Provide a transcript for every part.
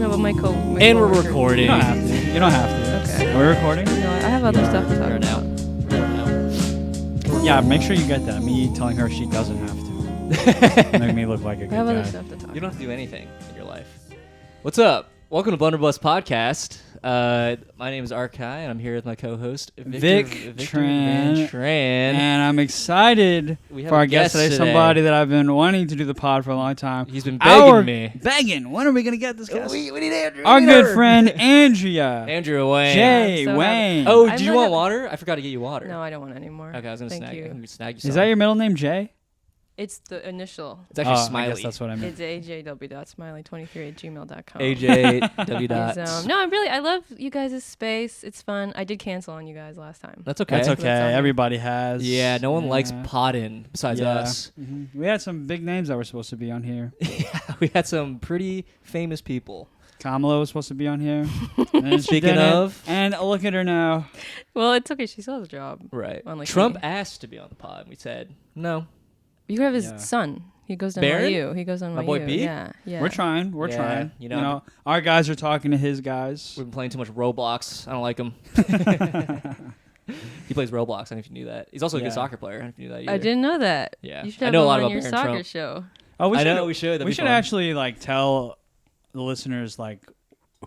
talk about my And we're recording. You don't have to. You don't have to. Okay. We're recording? No, I have other stuff to talk about. Yeah, make sure you get that. Me telling her she doesn't have to. Make me look like a good I have other guy. stuff to talk You don't have to do anything in your life. What's up? Welcome to Blunder Podcast. My name is Arkai, and I'm here with my co-host Vic Van Tran. And I'm excited for our guest today. Somebody that I've been wanting to do the pod for a long time. He's been begging me. Begging. When are we going to get this guest? We need Andrew. Our good friend Andrea Wang. Wang. Oh, do you want water? I forgot to get you water. No, I don't want any more. Okay, I was going to snag you some. Is that your middle name, Jay? It's the initial. It's actually I Smiley. guess that's what I meant. It's ajw.smiley23@gmail.com. AJ. No, I love you guys' space. It's fun. I did cancel on you guys last time. That's okay. That's okay. That's Everybody has. Yeah, no one likes podding besides us. Mm-hmm. We had some big names that were supposed to be on here. Yeah, we had some pretty famous people. Kamala was supposed to be on here. And Speaking of. And look at her now. Well, it's okay. She still has a job. Right. Unlike Trump me. asked to be on the pod. We said, no. You have his son. He goes to Barron? NYU. He goes to NYU. My boy B? Yeah. We're trying. We're Yeah, trying. you know, our guys are talking to his guys. We've been playing too much Roblox. I don't like him. He plays Roblox. I don't know if you knew that. He's also a good soccer player. I don't know if you knew that either. I didn't know that. Yeah. You should I have know a him lot on about your Barron soccer Trump. show. Oh, I know we should. We should actually tell the listeners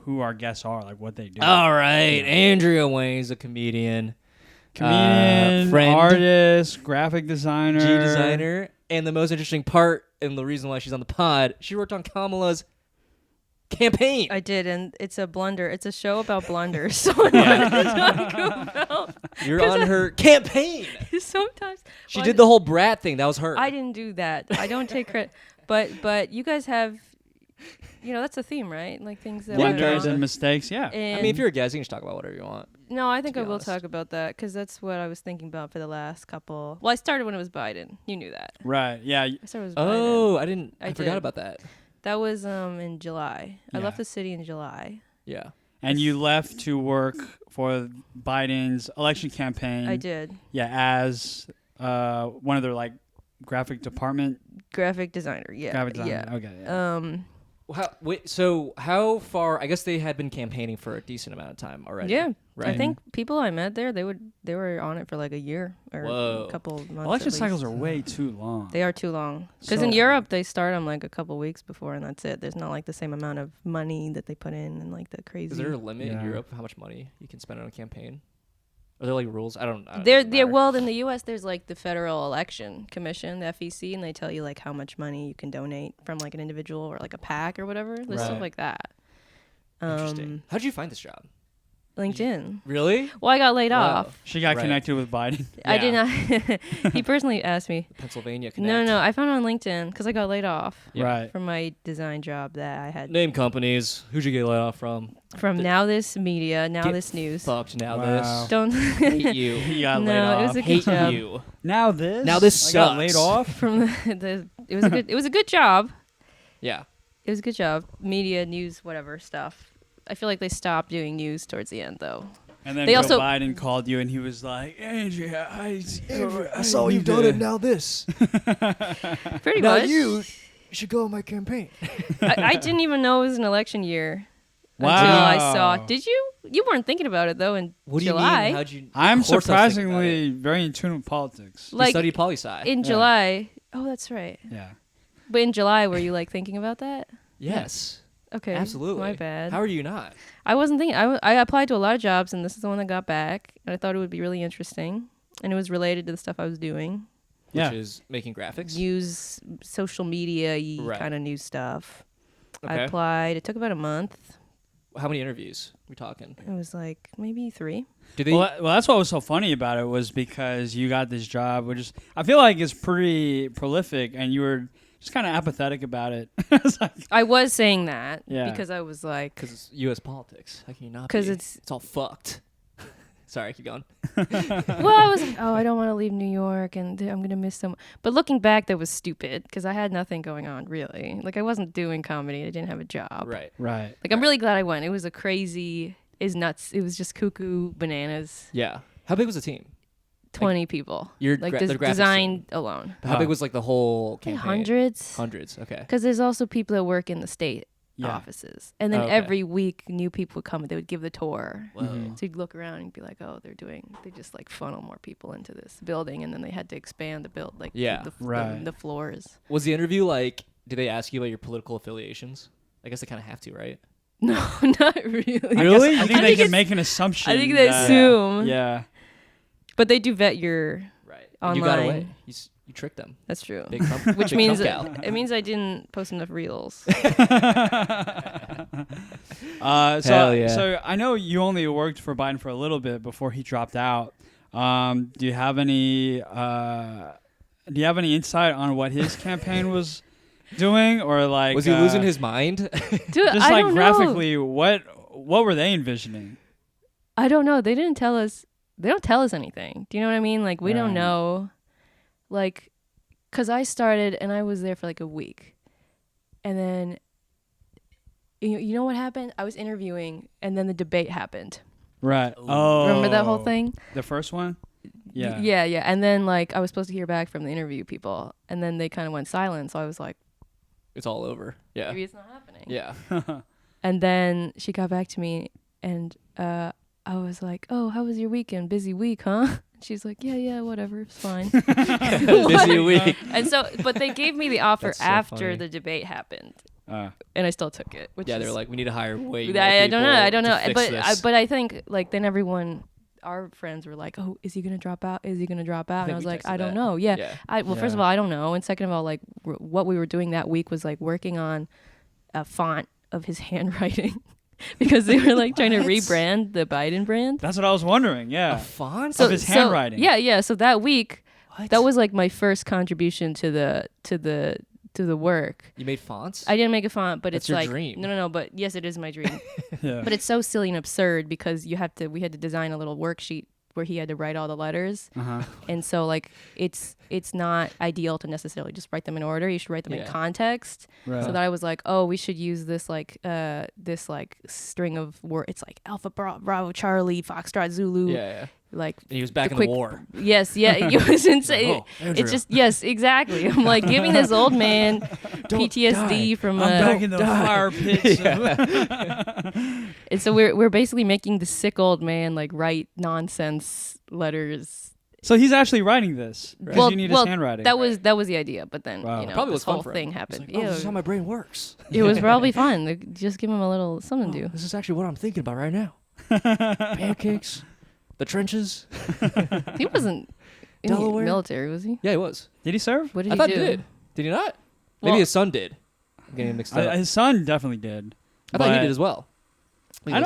who our guests are, what they do. All right. Andrea Wang is a comedian. Comedian, friend, artist, graphic designer. designer. And the most interesting part, and the reason why she's on the pod, she worked on Kamala's campaign. I did, and it's a blunder. It's a show about blunders. So I wanted to talk about. You're on her campaign. Sometimes She did the whole brat thing. That was her. I didn't do that. I don't take credit. But you guys have, that's a theme, right? Like things that Blunders and mistakes. Yeah. And I mean, if you're a guest, you can just talk about whatever you want. no, I think I will honest. talk about that because that's what I was thinking about for the last couple. Well, I started when it was Biden. You knew that. Right. Yeah. I started when it was Biden. Oh, I didn't. I forgot did. about that. That was in July. I Yeah. left the city in July. Yeah. And you left to work for Biden's election campaign. I did. Yeah, as one of their graphic department. Graphic designer. Yeah. Graphic designer. Yeah. Okay. Yeah. So how far? I guess they had been campaigning for a decent amount of time already. Yeah. Right. I think people I met there, they were on it for like a year or Whoa. a couple months. Election at cycles least. are way too long. They are too long. Because in Europe, they start them a couple weeks before, and that's it. There's not the same amount of money that they put in and the crazy. Is there a limit in Europe how much money you can spend on a campaign? Are there rules? I don't. Well, in the U.S., there's the Federal Election Commission, the FEC, and they tell you how much money you can donate from an individual or a PAC or whatever. There's stuff like that. Interesting. How did you find this job? LinkedIn. Really? Well, I got laid Wow. off. She got connected with Biden. I did not. He personally asked me. Pennsylvania Connect. No, I found it on LinkedIn because I got laid off. Yeah. Right. From my design job that I had. Name companies. Who'd you get laid off from? From Now This Media, Now Get This News. Fucked now Wow. this. Don't Hate you. He got laid No, off. it was a good Hate job. you. Now this. Now this I got sucks. laid off. From the it was a good job. Yeah. It was a good job. Media, news, whatever stuff. I feel like they stopped doing news towards the end though. And then They Joe also- Biden called you, and he was like, "Andrea, I saw you've done it. Now this. Pretty Now much. you should go on my campaign. I didn't even know it was an election year Wow. until I saw. Did you? You weren't thinking about it though in What do you July. mean? How'd you? I'm Of course I was thinking about surprisingly very in tune with politics. You studied poli-sci. in July. Oh, that's right. Yeah. But in July, were you thinking about that? Yes. Okay. Absolutely. My bad. How are you not? I wasn't thinking. I applied to a lot of jobs, and this is the one that got back. And I thought it would be really interesting, and it was related to the stuff I was doing. Which is making graphics. Use social media Right. kind of new stuff. I Okay. applied. It took about a month. How many interviews we talking? It was maybe 3. Do they? Well, that's what was so funny about it was because you got this job, which is I feel like it's pretty prolific, and you were just kind of apathetic about it. It's like, I was saying that Yeah. because I was like, Because it's U.S. politics. How can you not? because be? it's. All fucked. Sorry, keep going. Well, I was like, I don't want to leave New York, and I'm gonna miss them. But looking back, that was stupid because I had nothing going on really. I wasn't doing comedy. I didn't have a job. Right. right. I'm really glad I went. It was is nuts. It was just cuckoo bananas. Yeah. How big was the team? 20 people. Your the graphics design alone. How big was the whole campaign? Hundreds. Hundreds. Okay. Because there's also people that work in the state. offices. And then Okay. every week, new people would come and they would give the tour. Whoa. Mhm. So you'd look around and be like, oh, they just like funnel more people into this building. And then they had to expand the Yeah. the floors. Was the interview like, did they ask you about your political affiliations? I guess they kind of have to, right? No, not really. Really? I think they think can it's- make an assumption. I think they that- assume. Yeah. But they do vet your Right. online. You got away. You tricked them. That's true. Big thump, Which big means thump gal. it means I didn't post enough reels. Hell yeah. So I know you only worked for Biden for a little bit before he dropped out. Do you have any insight on what his campaign was doing, or like Was he losing his mind? Dude, just I like don't graphically what were they envisioning? know. I don't know. They didn't tell us. They don't tell us anything. Do you know what I mean? Like we don't Right. know. Like, cause I started and I was there for like a week, and then you know what happened? I was interviewing, and then the debate happened. Right. Ooh. Oh, Remember that whole thing? The first one. Yeah. Yeah. And then like I was supposed to hear back from the interview people, and then they kind of went silent. So I was like, It's all over. Yeah. maybe it's not happening. Yeah. And then she got back to me, and I was like, "Oh, how was your weekend? Busy week, huh?" She's like, "Yeah, whatever, it's fine." Busy week. And so, but they gave me the offer That's so after funny. the debate happened, Uh, and I still took it. Which Yeah, is, they're like, we need to hire way more I people don't know, to fix this. but I think like then everyone, our friends were like, "Oh, is he gonna drop out? Is he gonna drop out?" And I was We like, texted "I don't that. know." Yeah. Yeah. Well, first of Yeah. all, I don't know, and second of all, like what we were doing that week was like working on a font of his handwriting. Because they were like trying to What? rebrand the Biden brand. that's what I was wondering. A Yeah. font? Of his handwriting. Yeah. So that week, What? that was like my first contribution to the work. You made fonts? I didn't make a font, but That's it's your like dream. no. But yes, it is my dream. Yeah. But it's so silly and absurd because we had to design a little worksheet where he had to write all the letters, Uh-huh. and so like it's not ideal to necessarily just write them in order. You should write them in Yeah. context. Right. So that I was like, oh, we should use this string of word. It's like Alpha Bravo Charlie Foxtrot Zulu. Yeah. Like And he was back in quick- the war. yes, yeah, it was insane. Oh, Andrea. It's just yes, exactly. I'm like giving this old man Don't PTSD die. from I'm back in the die. fire pits. and so we're basically making the sick old man like write nonsense letters. So he's actually writing this because Well- you need well, his handwriting. That was the idea, but then Wow. you know Probably was this fun whole for him. thing It's happened. like, oh, this is how my brain works. It was probably fun. Like, just give him a little something to do. This is actually what I'm thinking about right now. Pancakes, the trenches. He wasn't in the Delaware? military, was he? Yeah, he was. Did he serve? What did I he thought do? he did. Did he not? Maybe Well- his son did. I'm getting mixed up. His son definitely did. I thought he but did as well. I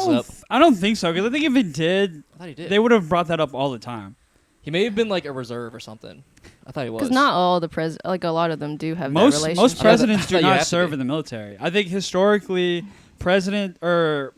don't think so because I think if he did, I thought he did. they would have brought that up all the time. He may have been like a reserve or something. I thought he was. Because not all the like a lot of them do have that Most relationship. presidents I do thought you not have to serve be. in the military. I think historically, president or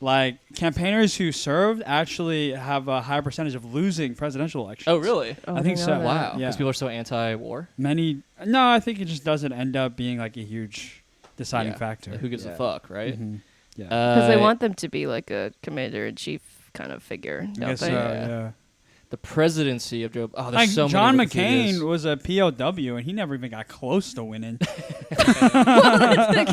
like campaigners who served actually have a high percentage of losing presidential elections. Oh, really? Oh, I think didn't so. know that. Wow. Yeah. Because people are so anti-war. No, I think it just doesn't end up being like a huge deciding Yeah. factor. Who gives Yeah. a fuck, right? Mhm. Yeah. Because they want them to be like a commander-in-chief kind of figure, I don't guess they? so, Yeah. yeah. the presidency of Joe. Oh, there's Like so John many McCain Wikipedias. was a POW and he never even got close to winning.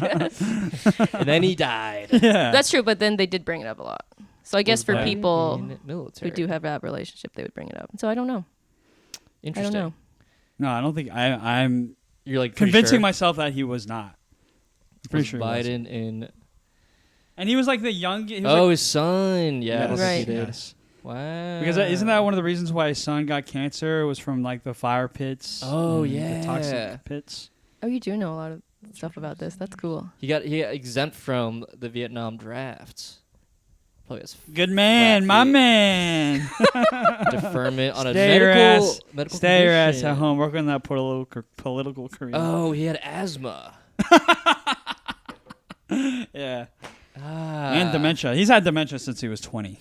And then he died. Yeah. That's true, but then they did bring it up a lot. So I guess Was for that people in military. who do have that relationship, they would bring it up. So I don't know. I Interesting. don't know. No, I don't think I'm You're like pretty convincing sure myself that he was not. Pretty was sure he was. Biden in. And he was like the young. He was Oh, like, his son. Yeah, I don't Right. think he did. Yes. Wow. Because isn't that one of the reasons why his son got cancer? Was from like the fire pits. Oh, and yeah. the toxic pits. Oh, you do know a lot of stuff about this. That's cool. He got exempt from the Vietnam drafts. Probably has Good man, my feet. man. deferment on a Stay your ass. medical Stay your ass condition. at home. Work on that political career. Oh, he had asthma. Yeah. Ah. And dementia. He's had dementia since he was 20.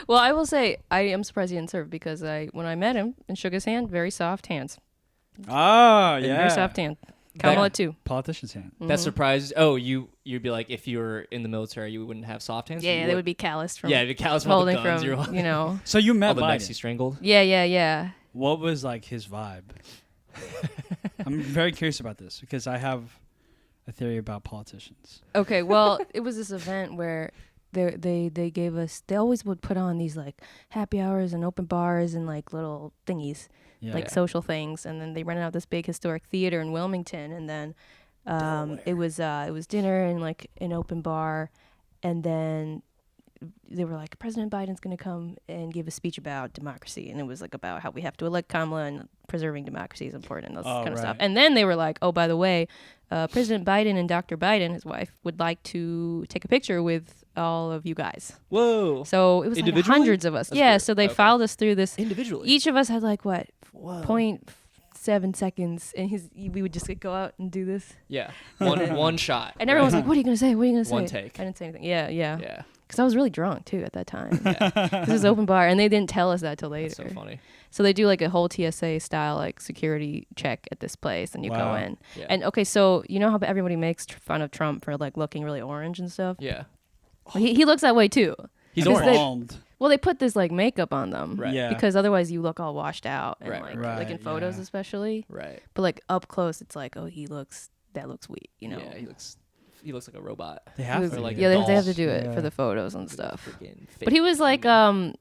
Well, I will say I am surprised he didn't serve because when I met him and shook his hand, very soft hands. Oh, Very yeah. soft hand. Kamala too. Politician's hand. That Mhm. surprised. Oh, you'd be like, if you were in the military, you wouldn't have soft hands. Yeah, they would be calloused from Yeah, the callous from all the holding guns. from, You're like, you know. So you all met the necks he Biden. strangled. Yeah. What was like his vibe? I'm very curious about this because I have a theory about politicians. Okay, well, it was this event where they gave us. They always would put on these like happy hours and open bars and like little thingies, Yeah. like social things, and then they rented out this big historic theater in Wilmington, and then it was dinner and like an open bar, and then they were like, President Biden's going to come and give a speech about democracy, and it was like about how we have to elect Kamala and preserving democracy is important, those kind of stuff. And then they were like, oh, by the way, President Biden and Dr. Biden, his wife, would like to take a picture with all of you guys. Whoa. So it was like hundreds of us. That's yeah, weird. So they filed us through this. Individually. Each of us had like, what, Whoa. 0.7 seconds, and we would just go out and do this. Yeah. One shot. And everyone was like, what are you going to say? What are you going to say? One take. I didn't say anything. Yeah. Yeah. Because I was really drunk, too, at that time. Yeah. This was open bar, and they didn't tell us that till later. That's so funny. So they do like a whole TSA style like security check at this place, and you go in. Yeah. And okay, so you know how everybody makes fun of Trump for like looking really orange and stuff? Yeah. Well, he looks that way too. He's Because orange. Well, they put this like makeup on them, Right. Yeah. because otherwise you look all washed out, and Right. like in photos yeah. especially. Right. But like up close, it's like, oh, that looks weak, you know? Yeah, he looks like a robot. They have It was- to. like yeah, they have to dolls. do it Yeah. for the photos and stuff. Freaking But he was like, Ugh.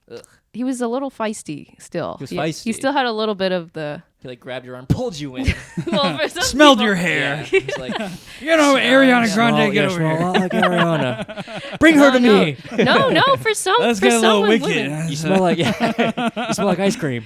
he was a little feisty still. He was He feisty. still had a little bit of the. He like grabbed your arm, pulled you in. Well, for some Smelled people- your Yeah. hair. He's like, You know, Ariana Yeah. Grande, get over here. like Ariana. Bring her to No, me. No, for some. Let's for get a little some wicked. women. You smell like you smell like ice cream.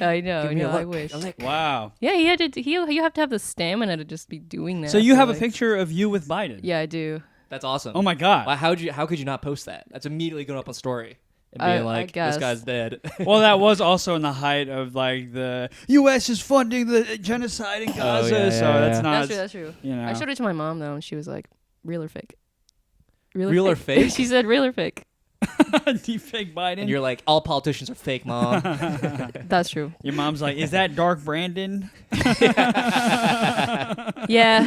I know. Give me a I look, wish. a lick. Wow. Yeah, he had to. You have to have the stamina to just be doing that. So you for, have a like- picture of you with Biden. Yeah, I do. That's awesome. Oh my God. Wow, how could you not post that? That's immediately going up on story and I being like, guess. this guy's dead. Well, that was also in the height of like the U.S. is funding the genocide in Gaza, yeah, so yeah, that's yeah. not. That's true. You know. I showed it to my mom though, and she was like, "Real or fake?" Real or fake? She said, "Real or fake?" Deep fake Biden. And you're like, all politicians are fake, mom. That's true. Your mom's like, is that Dark Brandon? Yeah.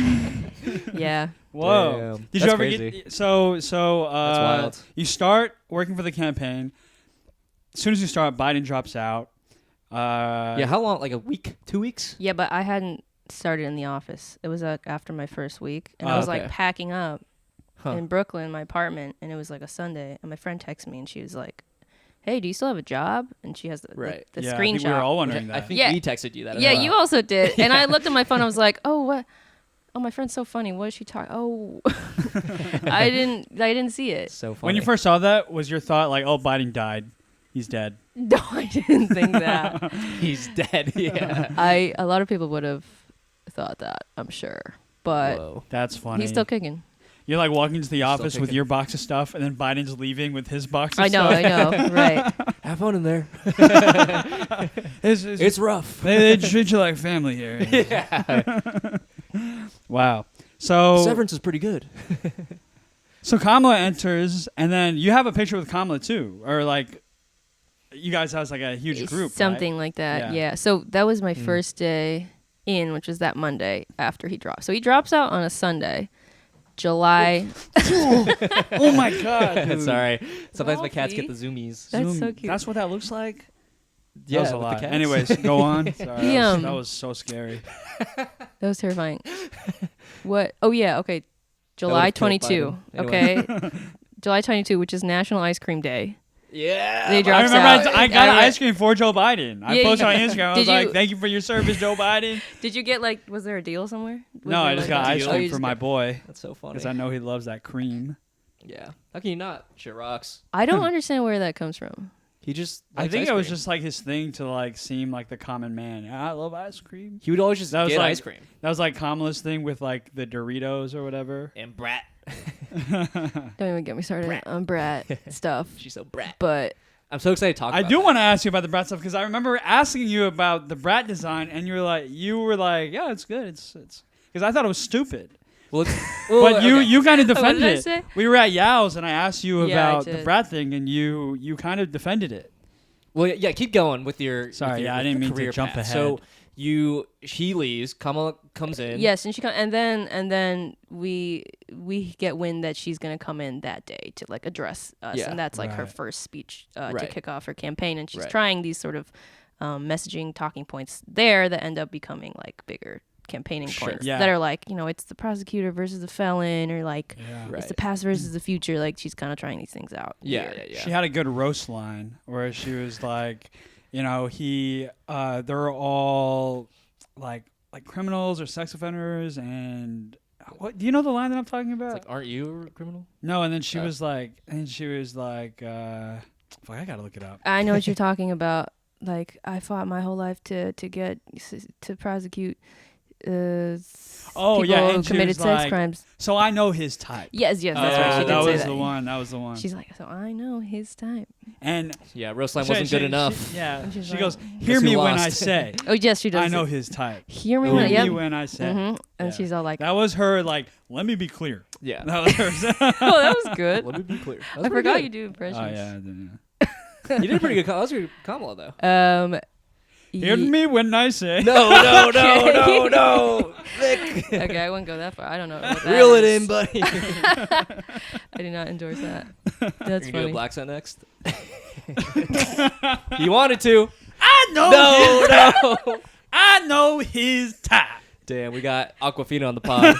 Yeah. Whoa. Damn. Did That's you ever crazy. get so That's wild. you start working for the campaign. As soon as you start, Biden drops out. Yeah, how long? Like a week? 2 weeks? Yeah, but I hadn't started in the office. It was after my first week, and I Oh, was okay. like packing up Huh. in Brooklyn, my apartment, and it was like a Sunday, and my friend texted me, and she was like, "Hey, do you still have a job?" And she has the Right. the yeah, I screenshot. think we were all Which wondering I that. think Yeah. we texted you that as Yeah, well. you also did. And I looked at my phone. I was like, "Oh, what? Oh, my friend's so funny. What is she talking? Oh, I didn't see it. So funny. When you first saw that, was your thought like, "Oh, Biden died, he's dead"? No, I didn't think that. He's dead. Yeah. A lot of people would have thought that, I'm sure, but Whoa. That's funny. he's still kicking. You're like walking to the office with kicking. your box of stuff, and then Biden's leaving with his box of I know, stuff. right? Have fun in there. It's It's rough. they treat you like family here. Yeah. Wow. So Severance is pretty good. So Kamala enters, and then you have a picture with Kamala too, or like, you guys have like a huge group, Something right? like that. Yeah. Yeah. So that was my first day in, which was that Monday after he dropped. So he drops out on a Sunday, July. Oh my God! dude. Sorry. Sometimes my cats Ralphie. get the zoomies. That's Zoom. so cute. That's what that looks like. Yeah, that was a with the lot. cats. Anyways, go on. Sorry, He, that was so scary. That was terrifying. What? Oh yeah. Okay. July would've killed 22. Biden. Okay. July 22, which is National Ice Cream Day. Yeah. They I drops remember out. I got an ice cream for Joe Biden. I Yeah, posted you- on Instagram. I was Did like, you- "Thank you for your service, Joe Biden." Did you get like? Was there a deal somewhere? Was No, there, I just like, got a ice deal? cream you for just my got- boy That's so funny. because I know he loves that cream. Yeah. How can you not? Shit rocks. I don't understand where that comes from. He just. I likes think ice it was cream. just like his thing to like seem like the common man. I love ice cream. He would always just That was get like- ice cream. That was like Kamala's thing with like the Doritos or whatever. And brat. Don't even get me started Brat. on brat stuff. She's so brat. But I'm so excited to talk I about do that. want to ask you about the brat stuff because I remember asking you about the brat design, and you were like, yeah, it's good. It's because I thought it was stupid. Well, But you okay. you kind of What defended did I it. say? We were at Yao's, and I asked you Yeah, I about the did. brat thing, and you kind of defended it. Well, yeah, keep going with your. Sorry, with your, yeah, I with didn't the mean to career jump path. ahead. So she leaves. Kamala comes in. yes, and she and then we get wind that she's gonna come in that day to like address us, Yeah. and that's like her Right. first speech to Right. kick off her campaign, and she's Right. trying these sort of messaging talking points there that end up becoming like bigger campaigning Sure. points Yeah. that are like, it's the prosecutor versus the felon, or like Yeah. it's the past versus the future. Like she's kind of trying these things out. Yeah, here. yeah. She had a good roast line where she was like, they're all like criminals or sex offenders, and what do you know the line that I'm talking about? It's like, aren't you a criminal? No, and then she was like, fuck, I gotta look it up. I know what you're talking about. Like I fought my whole life to prosecute people yeah, who and she committed was sex like, crimes. So I know his type. Yes, that's right. She did that say was that. the one. That was the one. She's like, so I know his type. And Yeah, roast line wasn't good enough. And she she's like, goes, Guess "Hear who me when I lost?" say, Oh yes, she does. I know his type. Hear me Hear when. me Yep. when I say." And Yeah. she's all like, That was her. Like, let me be clear. Yeah. That was hers. "Oh, that was good." Let me be clear. I forgot you do impressions. Oh yeah. You did a pretty good. That was your Kamala though. Hear me when I say. No, Okay. Vic. Okay, I wouldn't go that far. I don't know. What that Reel it is. in, buddy. I do not endorse that. That's You funny. do a black set next. You wanted to. I know. No. I know his type. Damn, we got Aquafina on the pod.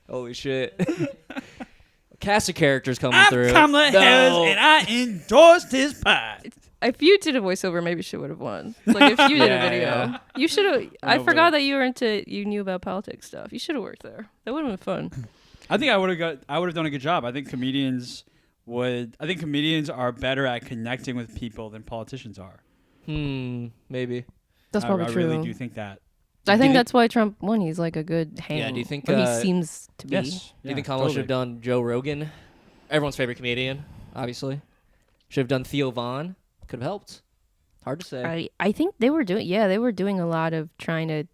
Holy shit. Cast of characters coming through. I'm Kamala Harris, and I endorsed his pie. If you did a voiceover, maybe she would have won. Like if you did a Yeah, video, yeah. you should have. I Probably. forgot that you knew about politics stuff. You should have worked there. That would have been fun. I think I would have done a good job. I think comedians are better at connecting with people than politicians are. Maybe. That's probably I true. really do think that. I Do you think think- that's why Trump won. He's like a good hang. Yeah, do you think, or he uh, seems to be? Yes. Do you think Kamala should have done Joe Rogan? Everyone's favorite comedian, obviously. Should have done Theo Vaughn. Could have helped. Hard to say. I think they were doing a lot of trying to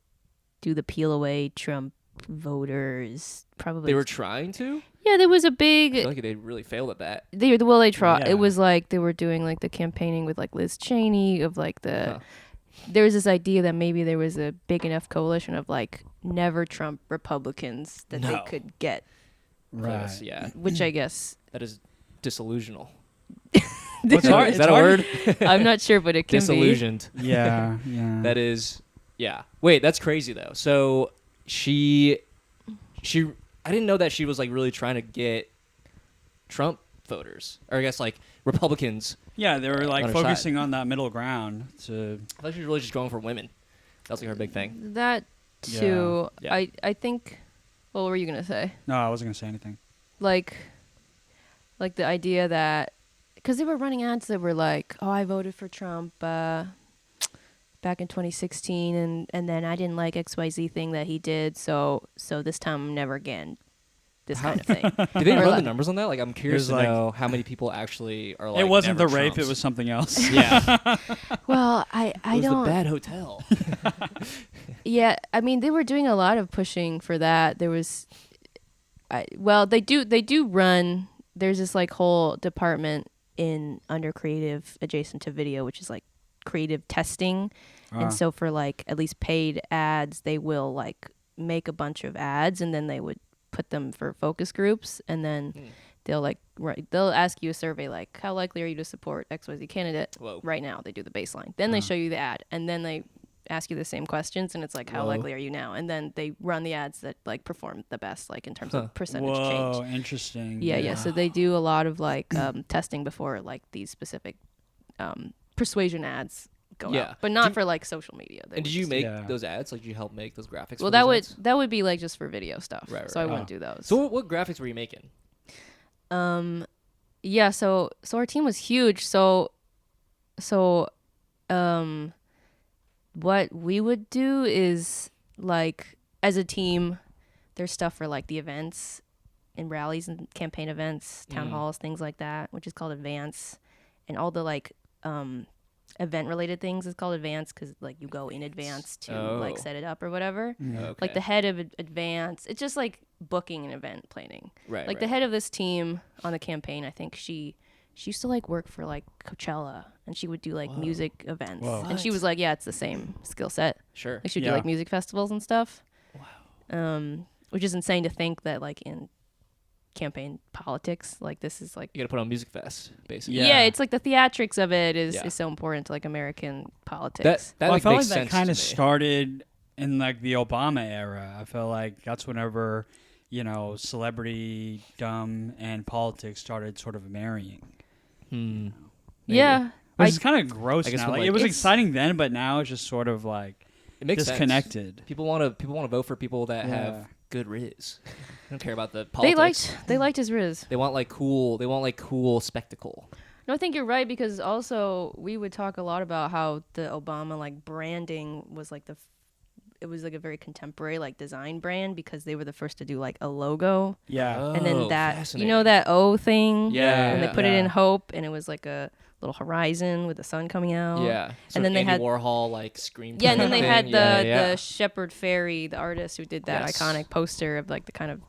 do the peel away Trump voters. Probably They were trying to? Yeah, there was a I big. feel like they really failed at that. They tried. Yeah. It was like they were doing like the campaigning with like Liz Cheney of like the. Huh. There was this idea that maybe there was a big enough coalition of like never Trump Republicans that they No. could get, Right. Close, yeah. which I guess That is disillusional. What's hard? Is that a word? I'm not sure, but it can Disillusioned. Yeah. Yeah. That is, yeah. Wait, that's crazy though. So she, I didn't know that she was like really trying to get Trump voters, or I guess like Republicans. Yeah, they were like on her focusing on that middle ground. To I thought she was really just going for women. That was like her big thing. be. That too. Yeah. I think. What were you gonna say? no, I wasn't gonna say anything. Like the idea that because they were running ads that were like, oh, I voted for Trump back in 2016 and then I didn't like XYZ thing that he did, so this time never again, this kind of thing. Do they Or run like- the numbers on that? Like, I'm curious was to like- know how many people actually are like. It wasn't the never rape; Trumps. it was something else. Yeah, Well, I it was don't. the bad hotel. Yeah, I mean they were doing a lot of pushing for that. There was, they do run. There's this like whole department under creative adjacent to video, which is like creative testing. And so for like at least paid ads, they will like make a bunch of ads and then they would put them for focus groups and then they'll like they'll ask you a survey like how likely are you to support XYZ candidate. Whoa. Right now they do the baseline. Then they show you the ad and then they ask you the same questions and it's like how Whoa. likely are you now, and then they run the ads that like perform the best like in terms of percentage Whoa, change. interesting. Yeah. So they do a lot of like testing before like these specific persuasion ads go Yeah. out, but not for like social media. They And would did you just- make Yeah. those ads? Like, did you help make those graphics? Well, for that those would ads? that would be like just for video stuff. Right, So I right. wouldn't do those. So what graphics were you making? Yeah. So our team was huge. So what we would do is like as a team, there's stuff for like the events and rallies and campaign events, town halls, things like that, which is called advance, and all the like event related things is called advance because like you go in advance to like Oh. set it up or whatever. Okay. Like the head of advance, it's just like booking an event planning. right, Like the head of this team on the campaign, I think she used to like work for like Coachella and she would do like music events. Whoa. And she was like, yeah, it's the same skill set. Sure. Like she would Yeah. do like music festivals and stuff. Wow. Which is insane to think that like in campaign politics, like this is like You got to put on Music Fest, basically. Yeah. yeah, it's like the theatrics of it is Yeah. so important to like American politics. That Well, I like, felt makes like that sense kind to of me. started in like the Obama era. I feel like that's whenever, celebrity dumb and politics started sort of marrying. Maybe. Yeah. Which is kind of gross I guess now. when, Like, like, it was it's- exciting then, but now it's just sort of like It makes disconnected. sense. People want to vote for people that Yeah. have good riz. They don't care about the politics. They liked his riz. They want like cool spectacle. No, I think you're right, because also we would talk a lot about how the Obama like branding was like it was like a very contemporary like design brand, because they were the first to do like a logo, Yeah. and then Oh, that fascinating. that O thing, Yeah. and they put it Yeah. in Hope, and it was like a little horizon with the sun coming out. Yeah. And then they Andy had Warhol like screen. Yeah, and then they thing. had Yeah. the Shepard Fairey, the artist who did that Yes. iconic poster of like the kind of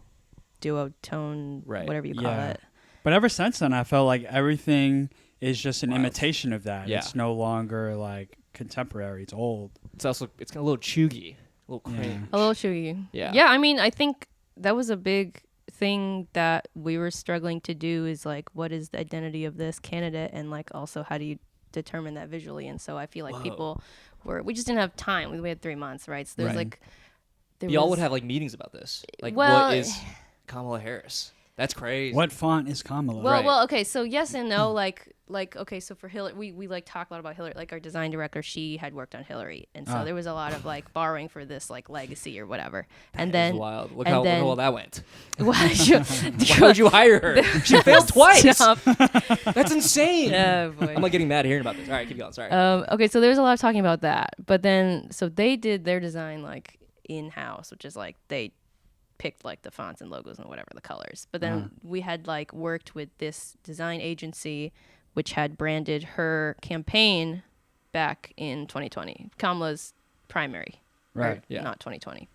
duotone, Right. whatever you call Yeah. it. But ever since then, I felt like everything is just an Wild. imitation of that. Yeah. It's no longer like contemporary. It's old. It's also a little chuggy, a little Yeah. cringe. A little shuggy. Yeah. Yeah, I mean, I think that was a big thing that we were struggling to do, is like, what is the identity of this candidate, and like also how do you determine that visually? And so I feel like Whoa. we just didn't have time. We had 3 months, right? So there's Right. like Y'all would have like meetings about this. Like, Well, what is Kamala Harris? That's crazy. What font is Kamala? Well, Right. well, okay. So yes and no. Like, okay. So for Hillary, we like talk a lot about Hillary. Like our design director, she had worked on Hillary, and so there was a lot of like borrowing for this like legacy or whatever. And That is then wild. Look and how then- well that went. Why Why would you hire her? She failed twice. Stop. That's insane. Oh boy. I'm like getting mad hearing about this. All right, keep going. Sorry. Okay, so there's a lot of talking about that, but then so they did their design like in house, which is like they picked like the fonts and logos and whatever the colors. But then we had like worked with this design agency, which had branded her campaign back in 2020, Kamala's primary, Right. Or Yeah. not 2020.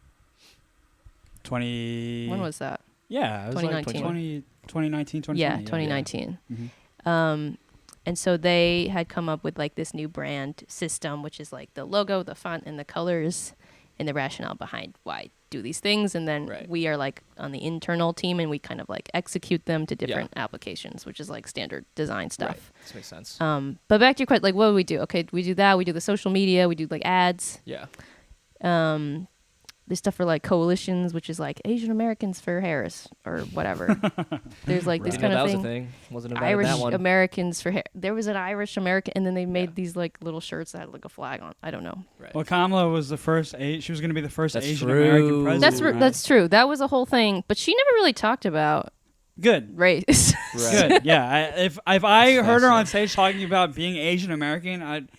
20. When was that? Yeah, it was like 2019. 2019, 2020. Yeah, 2019. Mhm. And so they had come up with like this new brand system, which is like the logo, the font, and the colors, and the rationale behind why do these things. And then Right. we are like on the internal team, and we kind of like execute them to different applications, which is like standard design Right. stuff. This makes sense. But back to your question, like what do we do? Okay, we do that. We do the social media. We do like ads. Yeah. There's stuff for like coalitions, which is like Asian Americans for Harris or whatever. There's like this Didn't know kind that of was a thing. thing. Wasn't invited to Irish that one. Americans for there was an Irish American, and then they made these like little shirts that had like a flag on. I don't know. Right. Well, Kamala was the first. She was going to be the first That's Asian true. American president. That's right? that's true. That was a whole thing, but she never really talked about good. race. Right. Good. Yeah. If I heard her on stage talking about being Asian American,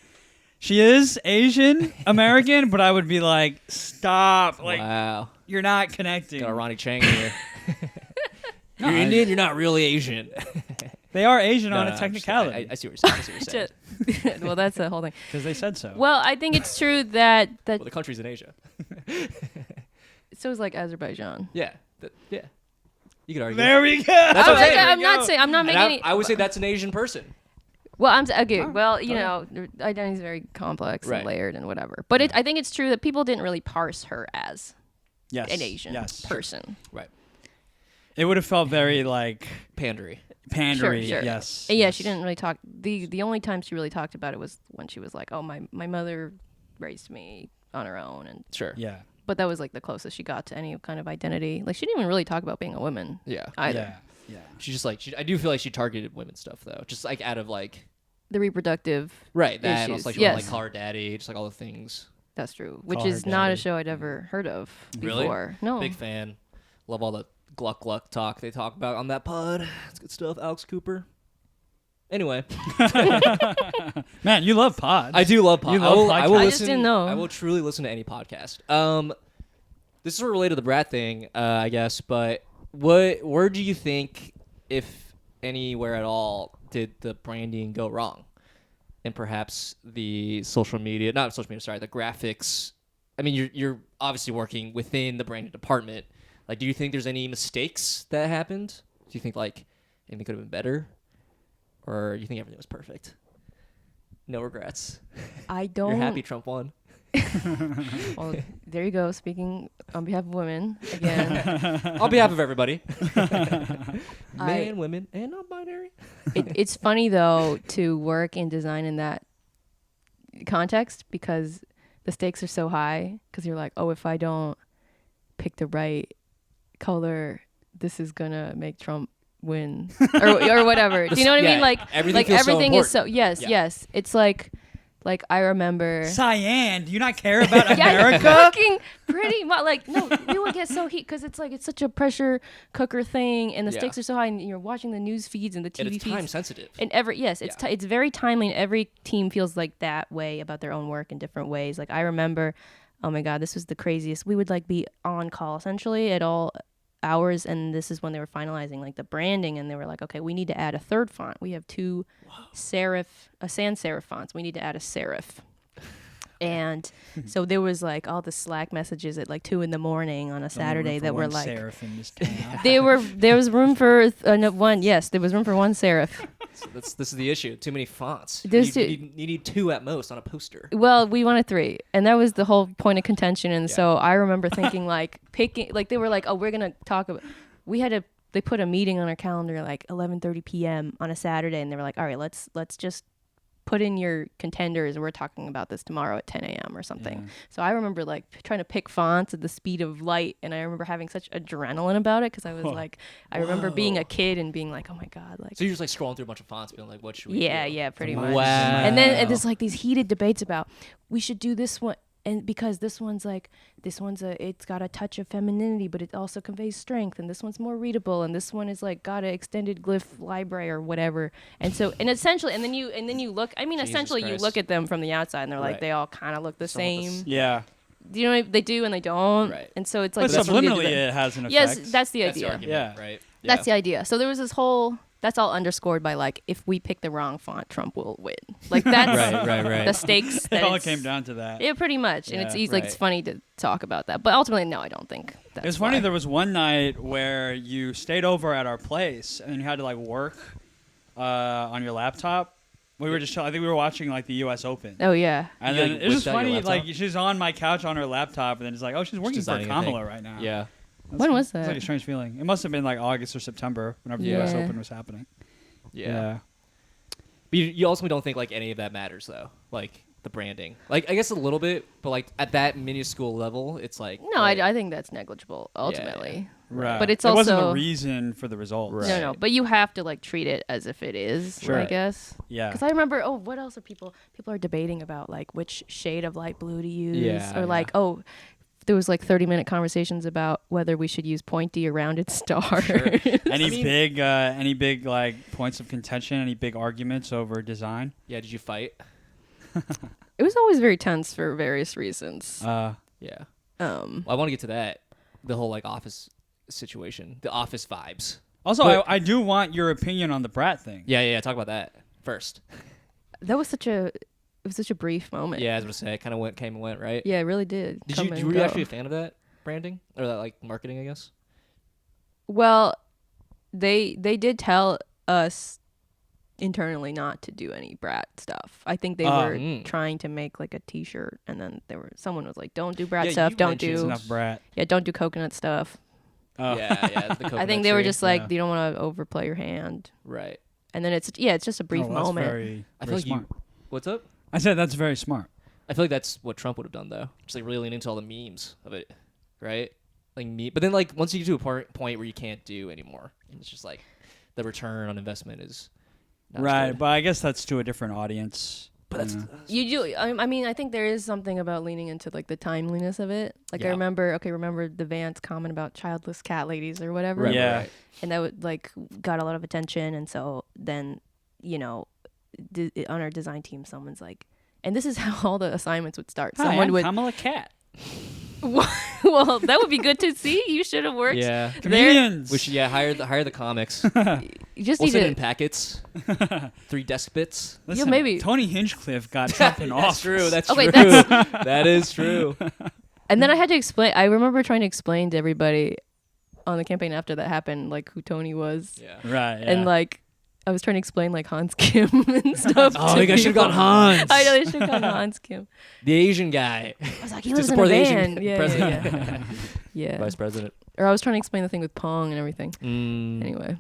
she is Asian American, but I would be like, stop! Like Wow. you're not connecting. Got a Ronnie Chang here. No, You're Indian. You're not really Asian. They are Asian No, on no, a I'm just- technicality I see what you're saying. Well, that's the whole thing. because they said so. Well, I think it's true that Well, the country's in Asia. so is like Azerbaijan. Yeah. Yeah. You could argue. There we go. That's what I'm saying. I'm not saying I'm not And making any. I would say that's an Asian person. Well, okay. Well, you know, identity is very complex Right. and layered and whatever. But I think it's true that people didn't really parse her as Yes. an Asian person. Right. It would have felt very like Pandery. pandery. Sure. Yes. And yeah, yes. she didn't really talk. The only time she really talked about it was when she was like, "Oh, my mother raised me on her own," and Sure. Yeah. but that was like the closest she got to any kind of identity. Like she didn't even really talk about being a woman Yeah. either. Yeah. Yeah. She just like I do feel like she targeted women stuff though, just like out of like The reproductive, that and Issues, also like yes. like Call Her Daddy, just like all the things. that's true. Which Call Her is not a Daddy. show I'd ever heard of Really? before. No. Big fan. Love all the gluck talk they talk about on that pod. It's good stuff. Alex Cooper. Anyway, Man, you love pods. I do love podcasts. You love I will podcasts? I listen. just didn't know. I will truly listen to any podcast. This is sort of related to the brat thing, I guess. But where do you think, if anywhere at all, did the branding go wrong? And perhaps the the graphics. I mean, you're obviously working within the branding department. Like, do you think there's any mistakes that happened? Do you think like anything could have been better, or do you think everything was perfect? No regrets. I don't. You're happy Trump won. Well, there you go. Speaking on behalf of women again. On behalf of everybody. I- Man, women, and non-binary. It's funny though to work in design in that context, because the stakes are so high because you're like, oh, if I don't pick the right color, this is gonna make Trump win or whatever. Do you know what I mean? Like everything is so yes. It's like I remember Cyan. Do you not care about yeah, America? fucking pretty much. Like no, you would get so heat because it's like it's such a pressure cooker thing, and the stakes are so high, and you're watching the news feeds and the TV and it's feeds. time sensitive. And it's very timely, and every team feels like that way about their own work in different ways. Like I remember, oh my god, this was the craziest. We would like be on call essentially at all hours, and this is when they were finalizing like the branding, and they were like, okay, we need to add a third font. We have two sans serif fonts. We need to add a serif. And so there was like all the Slack messages at like 2 a.m. on a Saturday that were like there was room for one. Yes, there was room for one serif. So this is the issue. Too many fonts. You need 2 at most on a poster. Well, we wanted 3, and that was the whole point of contention. And so I remember thinking like picking, like they were like, oh, we're gonna talk about. They put a meeting on our calendar like 11:30 p.m. on a Saturday, and they were like, all right, let's just put in your contenders, and we're talking about this tomorrow at 10 a.m. or something. Yeah. So I remember like trying to pick fonts at the speed of light, and I remember having such adrenaline about it because I was like, I remember being a kid and being like, oh my god, like. So you're just like scrolling through a bunch of fonts, being like, what should we do? Yeah, pretty much. Wow. And then there's like these heated debates about we should do this one. And because this one's it's got a touch of femininity, but it also conveys strength. And this one's more readable. And this one is like got an extended glyph library or whatever. And so, and essentially, and then you look. I mean, essentially, you look at them from the outside, and they're like they all kind of look the same. Yeah. Do you know what they do and they don't? Right. And so it's like but subliminally, it has an effect. Yes, that's the idea. The argument, right. Yeah. That's the idea. So there was this whole. That's all underscored by like if we pick the wrong font, Trump will win. Like that's right. the stakes. It all came down to that. Yeah, pretty much. And it's easy, like it's funny to talk about that, but ultimately, no, I don't think. That's It's funny. There was one night where you stayed over at our place and you had to like work on your laptop. We were just, I think we were watching like the U.S. Open. Oh yeah. And then it was just funny. Like she's on my couch on her laptop, and then it's like, oh, she's working for Kamala right now. Yeah. When was that? It's like a strange feeling. It must have been like August or September, whenever the U.S. Open was happening. Yeah. But you ultimately don't think like any of that matters though, like the branding. Like I guess a little bit, but like at that minuscule level, it's like no, I think that's negligible ultimately. Yeah. Right. But it's it also wasn't the reason for the result. Right. No. But you have to like treat it as if it is. Sure. I guess. Yeah. Because I remember. Oh, what else are people are debating about like which shade of light blue to use, or like there was like 30-minute conversations about whether we should use pointy or rounded stars. Sure. Any big like points of contention? Any big arguments over design? Yeah. Did you fight? It was always very tense for various reasons. Yeah. Well, I want to get to that. The whole like office situation, the office vibes. Also, I do want your opinion on the brat thing. Yeah. Talk about that first. That was such a brief moment. Yeah, I was gonna say it kind of came and went, right? Yeah, it really did. Were you actually a fan of that branding or that like marketing? I guess. Well, they did tell us internally not to do any brat stuff. I think they were trying to make like a T-shirt, and then someone was like, "Don't do brat stuff. Don't do enough brat. Yeah, don't do coconut stuff." Oh. Yeah. The I think they were just like, you don't want to overplay your hand, right? And then it's just a brief moment. I feel like smart. What's up? I said that's very smart. I feel like that's what Trump would have done though, just like really lean into all the memes of it, right? Like but then like once you get to a point where you can't do anymore, it's just like the return on investment is not right. good. But I guess that's to a different audience. But that's you do. I mean, I think there is something about leaning into like the timeliness of it. Like I remember the Vance comment about childless cat ladies or whatever. Right, right. And that would like got a lot of attention, and so then on our design team, someone's like, and this is how all the assignments would start. Hi, Someone I'm would Kamala Cat. Well, that would be good to see. You should have worked. Yeah, comedians. We should hire the comics. You just we'll need send to in packets. 3 desk bits. Listen, maybe Tony Hinchcliffe got Trump in office. That's true. Okay, that is true. And then I had to explain. I remember trying to explain to everybody on the campaign after that happened, like who Tony was. Yeah. Right. Yeah. And like I was trying to explain like Hans Kim and stuff. Oh, you guys should have gone Hans. I know they should have gone Hans Kim. The Asian guy. I was like, he lives in a van. Yeah. Vice president. Or I was trying to explain the thing with Pong and everything. Anyway.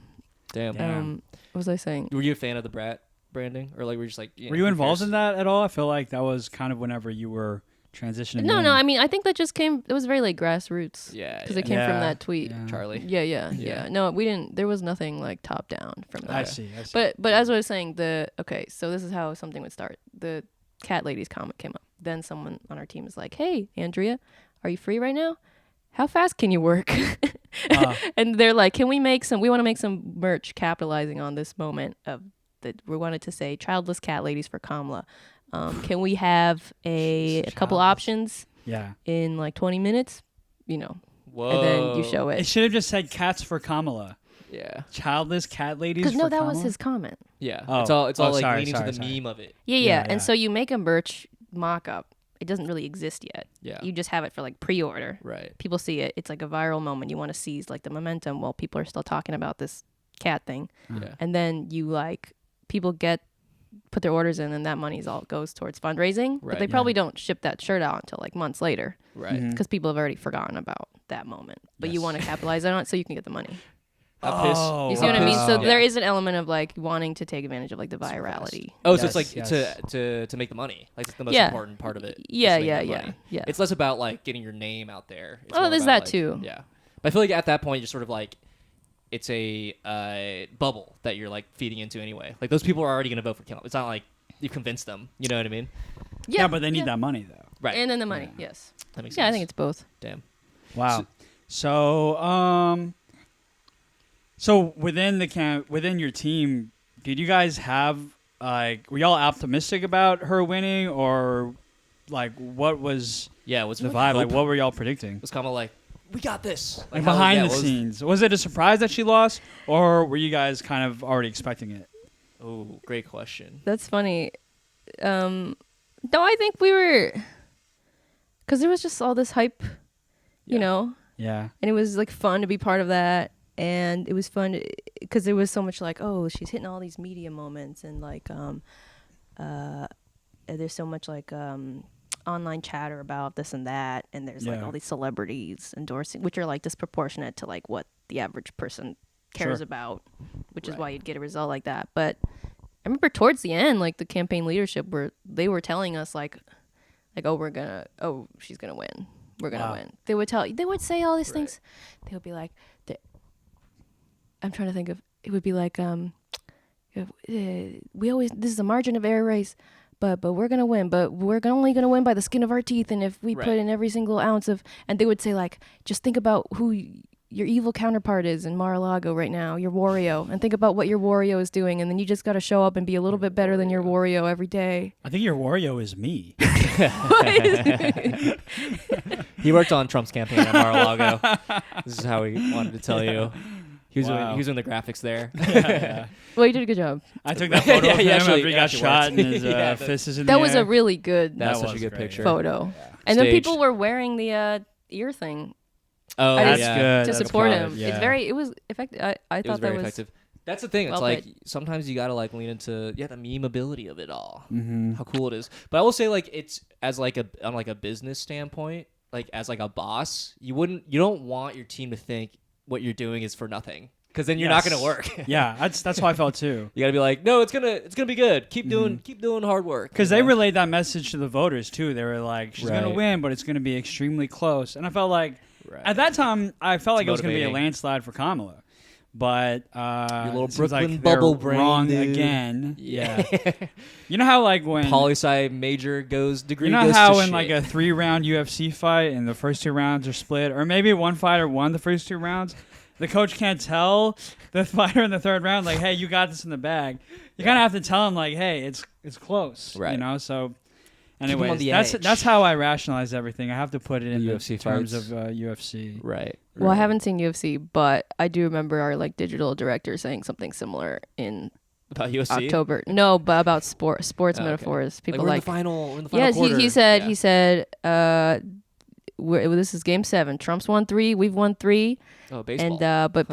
Damn. What was I saying? Were you a fan of the brat branding, or like were you just like? Were you involved in that at all? I feel like that was kind of whenever you were transitioning. No, in. no. I mean, I think that just came. It was very like grassroots. Yeah, because yeah. it came from that tweet. Yeah. Charlie. Yeah. No, we didn't. There was nothing like top down from that. I see. But as I was saying, so this is how something would start. The cat lady's comment came up. Then someone on our team is like, "Hey, Andrea, are you free right now? How fast can you work?" And they're like, "Can we make some? We want to make some merch capitalizing on this moment of that. We wanted to say childless cat ladies for Kamala. Can we have a couple options? Yeah. In like 20 minutes, you know." Whoa. And then you show It it. should have just said cats for Kamala. Yeah. Childless cat ladies. Because no, for that Kamala? was his comment. Yeah. Oh. It's all like Sorry, leaning to the sorry. meme of it. Yeah. Yeah. And so you make a merch mock-up. It doesn't really exist yet. Yeah. You just have it for like pre-order. Right. People see it. It's like a viral moment. You want to seize like the momentum while people are still talking about this cat thing. Yeah. And then you like people put their orders in, and that money's all goes towards fundraising. But Right. they probably don't ship that shirt out until like months later Right. Mhm. because people have already forgotten about that moment. But you Yes. want to capitalize on it so you can get the money. Oh, You see what I mean? wow. So Yeah. there is an element of like wanting to take advantage of like the virality. Oh, so Yes, it's like yes. to make the money. Like it's the most Yeah. important part of it. is Yeah, to make yeah, that yeah, money. yeah. It's less about like getting your name out there. It's Oh, more there's about, that like- too. Yeah. But I feel like at that point you're sort of like it's a bubble that you're like feeding into anyway. Like those people are already going to vote for Kamala. It's not like you convinced them. You know what I mean? Yeah, but they need that money though. Right. And then the money, yes. That makes Yeah, sense. I think it's both. Damn. Wow. So within within your team, did you guys have like were y'all optimistic about her winning, or like what was Yeah. Was the vibe? Like what were y'all predicting? was Kamala like, we got this. Like how- behind yeah, the what was- scenes, was it a surprise that she lost, or were you guys kind of already expecting it? Oh, great question. That's funny. No, I think we were, because there was just all this hype, you Yeah. know, Yeah. and it was like fun to be part of that. And it was fun because there was so much like, oh, she's hitting all these media moments, and like, there's so much like online chatter about this and that, and there's like Yeah. all these celebrities endorsing, which are like disproportionate to like what the average person cares Sure. about, which is Right. why you'd get a result like that. But I remember towards the end, like the campaign leadership they were telling us like, she's gonna win. We're gonna Wow. win. They would say all these Right. things. They would be like, I'm trying to think of, it would be like, this is a margin of error race, but we're gonna win, but we're only gonna win by the skin of our teeth, and if we Right. put in every single ounce of, and they would say like, just think about who your evil counterpart is in Mar-a-Lago right now, your Wario, and think about what your Wario is doing, and then you just gotta show up and be a little bit better than your Wario every day. I think your Wario is me. He worked on Trump's campaign at Mar-a-Lago. This is how he wanted to tell you. He was Wow. doing the graphics there. Yeah. Well, you did a good job. I took that photo Yeah, of he him actually- after he it got actually shot and worked. his Yeah, fist is in That the was air. a really good That's That such a was good great, picture. yeah. photo. And then Staged. people were wearing the ear thing Oh, I That's just- yeah. good. to That's support good, him. yeah. It was effective. I It was thought very that was effective. That's the thing. It's well like played. sometimes you gotta like lean into the memeability of it all. Mhm. How cool it is. But I will say like it's as like on like a business standpoint, like as like a boss, you don't want your team to think what you're doing is for nothing, because then you're not Yes. gonna work. Yeah, that's how I felt too. You gotta be like, no, it's gonna be good. Keep doing hard work. Because you they know? relayed that message to the voters too. They were like, "She's gonna Right. win, but it's gonna be extremely close." And I felt like Right. at that time, I felt like It's it was gonna be a motivating. landslide for Kamala. But little it seems Brooklyn like they're bubble brain, wrong dude. again. Yeah. You know how like when Poli-sci major degree you know goes how to in shit. like a 3-round UFC fight and the first 2 rounds are split, or maybe one fighter won the first 2 rounds, the coach can't tell the fighter in the 3rd round like, "Hey, you got this in the bag." You kind of have to tell him like, "Hey, it's close." Right. You know. So, him on anyways, the that's edge. that's how I rationalize everything. I have to put it in the UFC terms fights. of UFC. Right. Well, I right. haven't seen UFC, but I do remember our like digital director saying something similar in About UFC. October. No, but about sports Okay. metaphors. Like, People we're in like, the final. We're in the final yes, quarter. he said Yeah. he said this is game 7. Trump's won 3, we've won 3, Oh, baseball. and but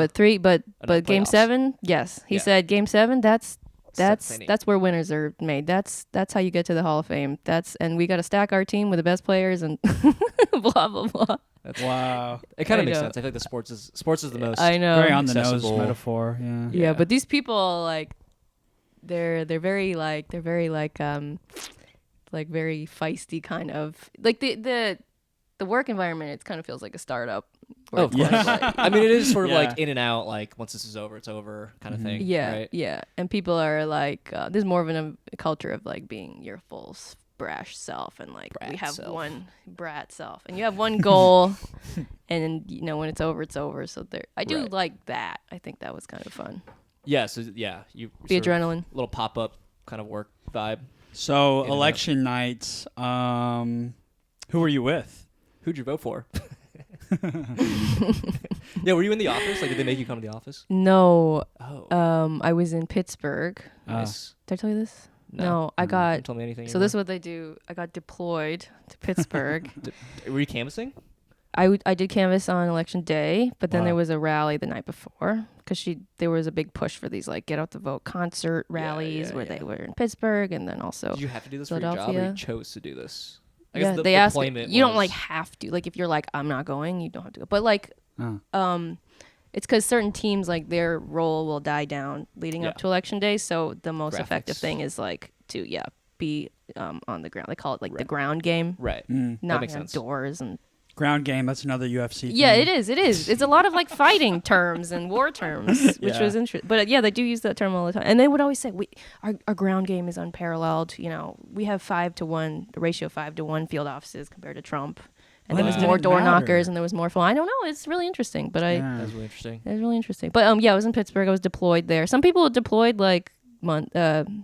game playoffs. 7, yes, he Yeah. said game 7. That's Fascinating. that's where winners are made. That's how you get to the Hall of Fame. And we got to stack our team with the best players and blah blah blah. Wow. It kind I of makes know. sense. I feel like the sports is the most. I know. Very on the accessible. nose metaphor. Yeah. Yeah, but these people like they're very like like very feisty kind of like the work environment. It kind of feels like a startup. Oh, of course. I mean, it is sort of Yeah. like in and out. Like once this is over, it's over kind of thing. Yeah, Right? yeah. And people are like, there's more of a culture of like being your full brash self, and like we Brat have self. one brat self, and you have one goal, and you know when it's over, it's over. So there, I do Right. like that. I think that was kind of fun. Yeah. So yeah, you The sort of adrenaline. little pop up kind of work vibe. So In and out. election night, who were you with? Who'd you vote for? Yeah, were you in the office? Like, did they make you come to the office? No, Oh, I was in Pittsburgh. nice. Did I tell you this? No, I You got. didn't tell me anything. So this is what they do. I got deployed to Pittsburgh. Were you canvassing? I did canvass on election day, but then Wow. there was a rally the night before because there was a big push for these like get out the vote concert Yeah, rallies yeah, where yeah. they were in Pittsburgh, and then also Did you have to do this for your job, or Philadelphia. you chose to do this? I yeah, guess the they asked deployment you don't was- like have to, like if you're like I'm not going, you don't have to go, but like Oh. it's because certain teams like their role will die down leading up Yeah. to election day, so the most effective Graphics. thing is like to be on the ground. They call it like the Right. ground game, Right. not makes on sense. doors and. Ground game. That's another UFC. Yeah, thing. it is. It is. It's a lot of like fighting terms and war terms, which Yeah. was interesting. But yeah, they do use that term all the time. And they would always say, our ground game is unparalleled. You know, we have 5-to-1, the ratio 5-to-1 field offices compared to Trump. And there Wow. was Didn't more door matter. knockers and there was more phone. I don't know. It's really interesting. But Yeah. That was really interesting. it was really interesting. But yeah, I was in Pittsburgh. I was deployed there. Some people deployed like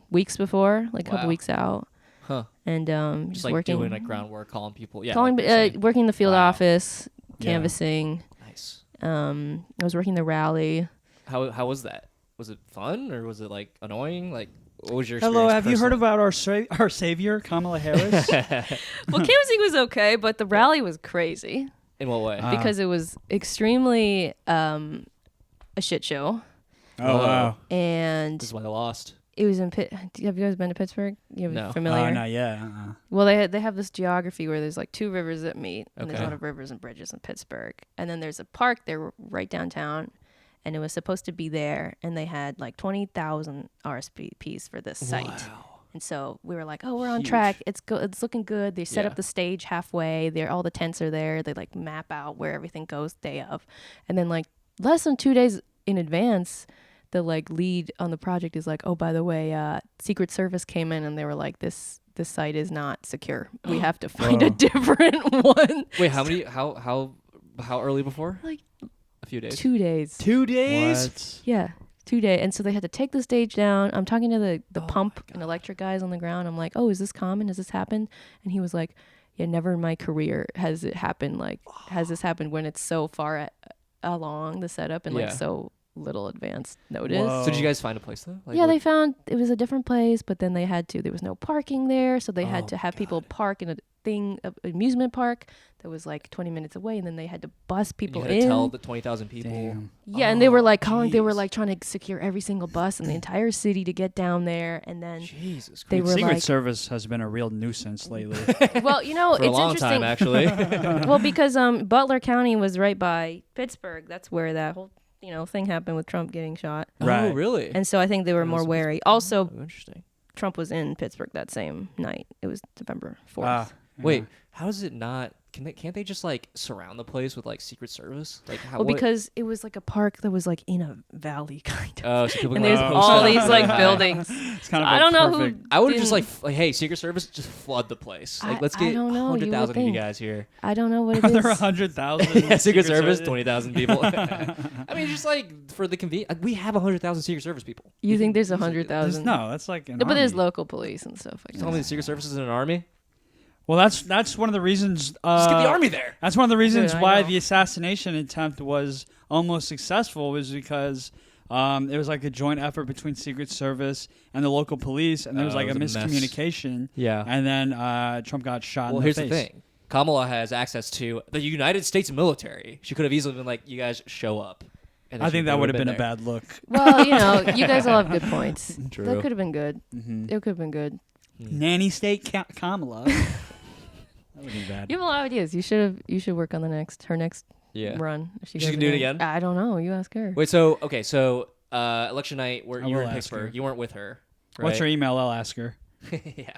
weeks before, like a couple Wow. weeks out. Huh. And Just just like working. doing like groundwork, calling people. Yeah. calling, like you're saying. working the field Wow. office, Yeah. canvassing. Nice. I was working the rally. How was that? Was it fun or was it like annoying? Like, what was your Hello, experience have you heard personally? about our savior, Kamala Harris? Well, canvassing was okay, but the rally was crazy In what way? because it was extremely a shit show, Oh wow. and This is why I lost. it was in Pitt. Have you guys been to Pittsburgh? You No. familiar? Not yet. Well, they have this geography where there's like two rivers that meet, and there's a Okay. lot of rivers and bridges in Pittsburgh, and then there's a park there right downtown, and it was supposed to be there, and they had like 20,000 RSVPs for this site. Wow. And so we were like, "Oh, we're on Huge. track. It's it's looking good." They set Yeah. up the stage halfway. There, all the tents are there. They like map out where everything goes day of, and then like less than 2 days in advance, the like lead on the project is like, "Oh, by the way, Secret Service came in and they were like, this site is not secure. We have to find a Whoa. different one." Wait, how many? How early before? Like A few days. 2 days. 2 days. What? Yeah. 2 days. And so they had to take the stage down. I'm talking to the Oh pump my and gosh. electric guys on the ground. I'm like, "Oh, is this common? Has this happened?" And he was like, "Yeah, never in my career has it happened. Like, has this happened when it's so far along the setup and Yeah. like so little advance notice?" Whoa. So did you guys find a place though? Like, Yeah, what- they found it was a different place, but then they had to. There was no parking there, so they Oh had to my have people God. park in a amusement park that was like 20 minutes away, and then they had to bus And people you had to in. tell the 20,000 people. Damn. Yeah, and they were Oh, like calling. They were jeez. like trying to secure every single bus in the entire city to get down there, and then Jesus They Christ. were Secret like- Service has been a real nuisance lately. well, you know, For a it's long interesting. time actually. Well, because Butler County was right by Pittsburgh. That's where that whole thing happened with Trump getting shot, Oh, Right. really? and so I think they were more That's- wary. Also, Oh, interesting. Trump was in Pittsburgh that same night. It was November 4th. Ah, Wait, yeah. how is it not? Can't they just like surround the place with like Secret Service? Like how? Well, what- because it was like a park that was like in a valley kind of. Oh, so people And can there's like, Oh. post all up. these like buildings. It's kind of I a don't know perfect- who. I would have just didn't- like, hey, Secret Service, just flood the place. Like, let's I get don't know, you would 100,000 of you think. guys here. I don't know what it Are there is. 100,000? Secret Service, 20,000 people. I mean, just like for the convenience, we have 100,000 Secret Service people. You think there's easily do that. 100,000? No, that's like an No, but there's army. local police and stuff like Tell me that. the Secret Service is in an army. Well, that's one of the reasons. Just get the army there. That's one of the reasons Dude, I why know. the assassination attempt was almost successful, was because it was like a joint effort between Secret Service and the local police, and there was Oh, like it a was a mess. miscommunication. Yeah. And then Trump got shot Well, in the here's face. the thing. Kamala has access to the United States military. She could have easily been like, "You guys show up." And then I she think that would have been a there. bad look. Well, you guys all have good points. True. That could have been good. Mm-hmm. It could have been good. Nanny State Kamala. That would be bad. You have a lot of ideas. You should work on her next Yeah. run. If she She goes can do it again? I don't know. You ask her. Wait. So okay. So election night, where I you were will in ask Pittsburgh. her. You weren't with her. What's her right? email? I'll ask her. Yeah.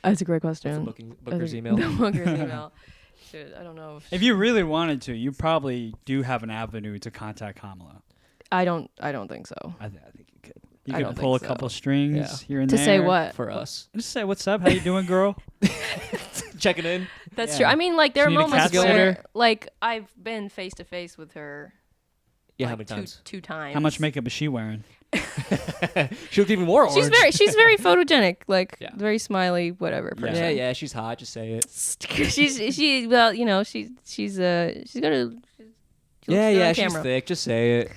That's a great What's the question. Booker's email? The Booker's email. Shit, I don't know. If you really wanted to, you probably do have an avenue to contact Kamala. I don't think so. I think you could. You I could don't pull a think couple so. strings here and To there. say what? For us. Just say, what's up? How you doing, girl? Checking in. That's Yeah. true. I mean, like, there are She need a moments cat where, sitter? like, I've been face to face with her. Yeah, like, how many times? Two times. How much makeup is she wearing? She looked even more orange. She's very photogenic, like Yeah. very smiley, whatever. Yeah. Person. Yeah, she's hot. Just say it. Well, you know, she's got a. She looks good on She's camera. thick. Just say it.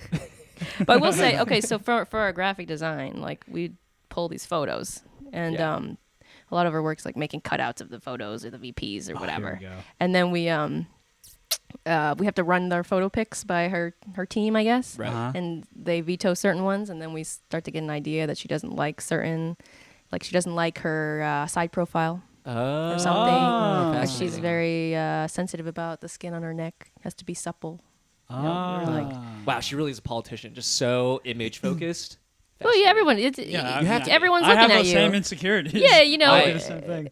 But I will say, okay, so for our graphic design, like we pull these photos, and Yeah. a lot of our work's like making cutouts of the photos or the VPs or whatever, Here we go. and then we have to run their photo pics by her team, I guess, Right. Uh-huh. and they veto certain ones, and then we start to get an idea that she doesn't like certain, like she doesn't like her side profile Oh, or something. Oh. Like she's fascinating. very sensitive about the skin on her neck, has to be supple. Ah. we're like- Wow, she really is a politician. Just so image focused. Well, yeah, everyone. It's Yeah, You have to- everyone's I looking have at those you. same insecurities. Yeah, you know, I do the same thing.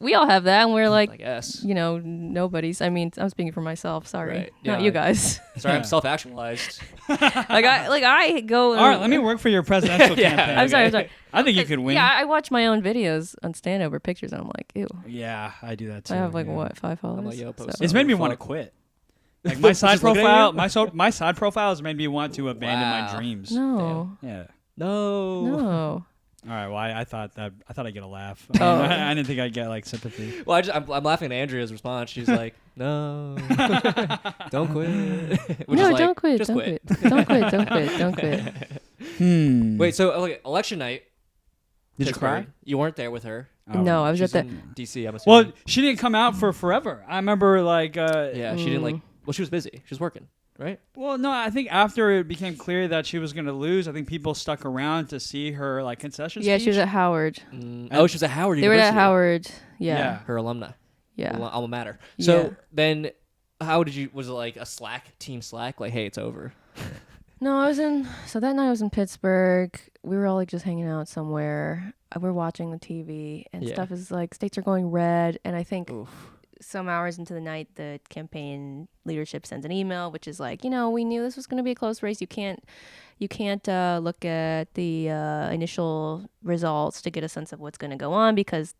we all have that, and we're I like, guess. you know, nobody's. I mean, I'm speaking for myself. Sorry, Right. not Yeah, you guys. Sorry, Yeah. I'm self-actualized. I go. All right, let me work for your presidential Yeah. campaign. I'm sorry. I think you could win. Yeah, I watch my own videos on stand-over pictures, and I'm like, ew. Yeah, I do that too. I have like yeah. what 5 followers. like, yo, post It's So made me fuck. want to quit. Like my side Just looking at profile, you? my side profile has made me want to abandon Wow. my dreams. No, Yeah. No. no. All right. Well, I thought I'd get a laugh. Oh. I didn't think I'd get like sympathy. Well, I'm laughing at Andrea's response. She's like, no, don't quit. Which No, is like, don't quit. Just Don't quit. quit. Don't quit. Don't quit. Don't quit. Wait, so okay, election night. Did you cry? Pittsburgh. You weren't there with her. Oh. No, I was She's at the. in DC. I'm assuming. Well, she didn't come out for forever. I remember like. yeah, she didn't like. Mm. Well, she was busy. She was working, right? Well, no, I think after it became clear that she was going to lose, I think people stuck around to see her like concession Yeah, speech. she was at Howard. Oh, she was at Howard They were University. at Howard. Yeah. Yeah. Her alumni. Yeah. Alma mater. So Yeah. then, how did you? Was it like a team Slack? Like, hey, it's over. No, I was in. So that night I was in Pittsburgh. We were all like just hanging out somewhere. We're watching the TV, and Yeah. stuff is like states are going red. And I think Oof. some hours into the night, the campaign leadership sends an email, which is like, you know, we knew this was going to be a close race. You can't look at the initial results to get a sense of what's going to go on because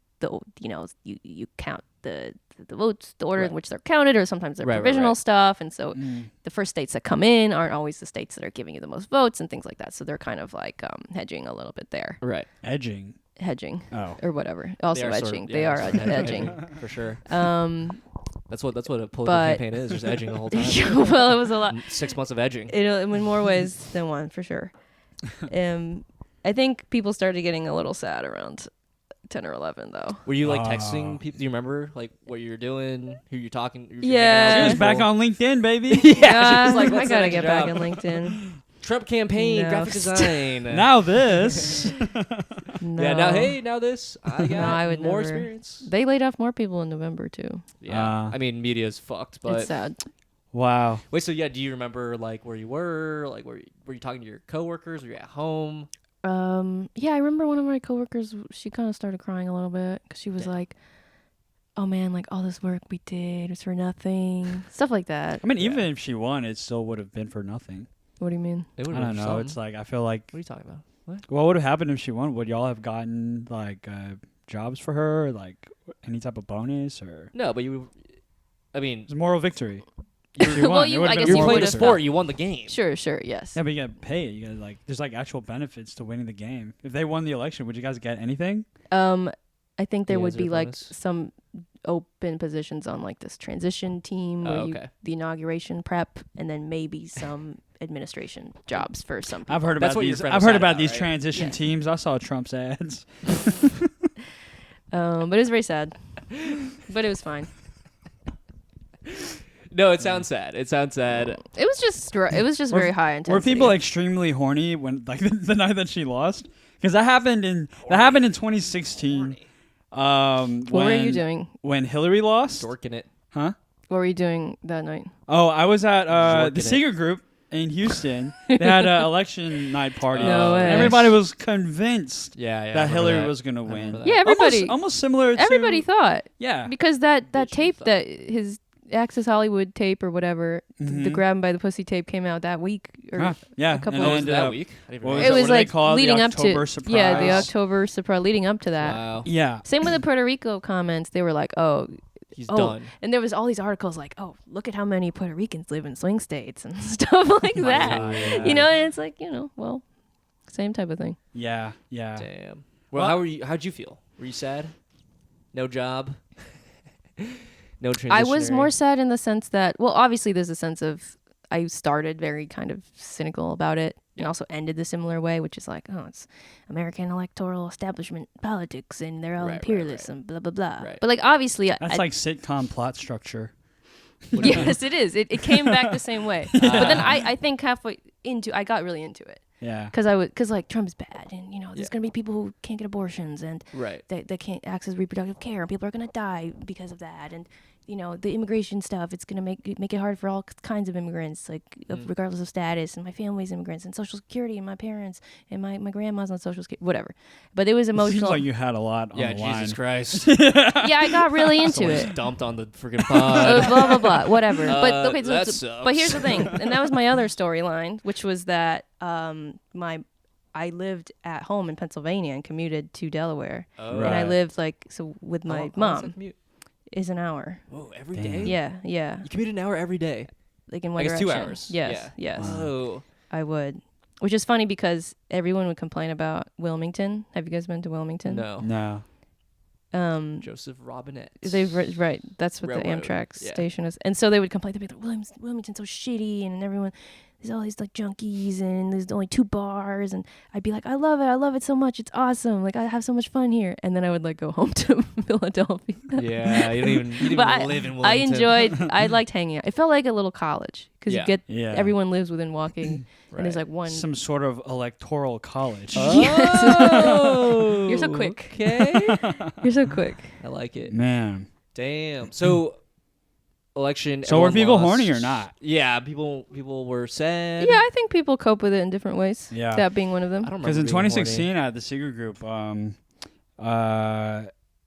you count the votes, the order in Right. which they're counted, or sometimes they're Right, right, provisional right. stuff, and so Mm. the first states that come in aren't always the states that are giving you the most votes and things like that. So they're kind of like hedging a little bit there, Right. Edging. hedging or whatever. Also They are sort edging. of- They yeah, are sort of edging. for sure. Um, That's what a political But- campaign is. Just edging the whole time. well, it was a lot. 6 months of edging. In more ways than one, for sure. I think people started getting a little sad around 10 or 11, though. Were you like Ah. texting people? Do you remember like what you were doing? Who you're talking? Who you're Yeah. She hanging out was with back people? on LinkedIn, baby. Yeah, she was like, I what's the gotta next get back job? on LinkedIn. Trump campaign, No. graphic design. Now this. No. Yeah. Now this. I got I would more never. experience. They laid off more people in November, too. Yeah. I mean, media's fucked. But It's sad. Wow. wait. So yeah, do you remember like where you were? Like were you talking to your coworkers? Were you at home? Yeah, I remember one of my coworkers, she kind of started crying a little bit because she was Yeah. like, oh man, like all this work we did was for nothing. Stuff like that. I mean, even if she won, it still would have been for nothing. What do you mean? It I would've don't been know. something. It's like I feel like What are you talking about? what would have happened if she won? Would y'all have gotten like jobs for her, like any type of bonus, or No, but you. I mean, it's a moral victory? She Well, won. It you- would've I been guess a you you moral played the would've- victory. sport. You won the game. Sure, yes. Yeah, but you gotta pay it. You gotta like, there's like actual benefits to winning the game. If they won the election, would you guys get anything? I think there Yeah, would is there be a like bonus? some open positions on like this transition team where Oh, okay. the inauguration prep, and then maybe some administration jobs for some people. I've heard That's about what your these. friend I've was heard sad about about, these right? transition Yeah. teams. I saw Trump's ads. But it was very sad. But it was fine. No, it sounds sad. It sounds sad. It was just Were- very high intensity. Were people extremely horny when like the night that she lost? Because that happened in 2016. What were you doing? when Hillary lost? Dorking it. Huh? What were you doing that night? Oh, I was at Jorking the it. secret group, in Houston. They had an election night party. No way. And everybody was convinced Yeah, I that remember Hillary that. was going to I remember win. that. Yeah, everybody. Almost similar to... Everybody thought. Yeah. Because that Bitch, tape, thought. that his Access Hollywood tape or whatever, the Mhm. Grab 'em by the Pussy tape came out that week. Or Yeah. a couple and Oh, it was it ended that up- week? I didn't What even was know. it that? was What do they like call it? leading The up to October surprise? yeah, the October surprise leading up to that. Wow. Yeah. Same with the Puerto Rico comments. They were like, oh, He's oh, done. and there was all these articles like, oh, look at how many Puerto Ricans live in swing states and stuff like that. God, yeah. You know, and it's like, well, same type of thing. Yeah. Yeah. Damn. Well, Well- how were you? How'd you feel? Were you sad? No job. No transition. I was more sad in the sense that, well, obviously there's a sense of, I started very kind of cynical about it and also ended the similar way, which is like, oh, it's American electoral establishment politics and they're all Right, imperialists right. and blah, blah, blah. Right. But like, obviously, That's like sitcom plot structure. yes, it is. It came back the same way. But then I think halfway into, I got really into it. Yeah. Because like Trump's bad, and there's Yeah. gonna be people who can't get abortions, and Right. they can't access reproductive care, and people are gonna die because of that, and the immigration stuff, it's gonna make it hard for all kinds of immigrants, like regardless of status, and my family's immigrants, and Social Security, and my parents, and my grandma's on Social Security, whatever. But it was Seems emotional. like you had a lot on Yeah, the line. Jesus Christ. Yeah, I got really into Someone it. just dumped on the freaking pod. Blah blah blah, whatever. But okay, that but here's sucks. the thing, and that was my other storyline, which was that I lived at home in Pennsylvania and commuted to Delaware, Oh. and I Right. lived with How my long is that mom. commute? Is an hour. Whoa, every Damn. day? Yeah. You commute an hour every day. Like in one I guess direction. 2 hours. Yes, Yeah. yes, Oh. I would. Which is funny because everyone would complain about Wilmington. Have you guys been to Wilmington? No. No. Joseph Robinette. Right. That's what the Railroad, Amtrak yeah. station is. And so they would complain. They'd be like, Wilmington's so shitty, and everyone, there's all these like junkies, and there's only 2 bars. And I'd be like, I love it so much. It's awesome. Like I have so much fun here. And then I would like go home to Philadelphia. Yeah, you didn't even But live in I Wilmington. I liked hanging out. It felt like a little college because Yeah. you get Yeah. everyone lives within walking, Right. and there's like one. Some sort of electoral college. Oh, You're so quick. Okay. You're so quick. I like it. Man. Damn. So, election. So were everyone people lost. horny or not? Yeah, people were sad. Yeah, I think people cope with it in different ways. Yeah. That being one of them. I don't Because remember in being horny. 2016 at the secret group,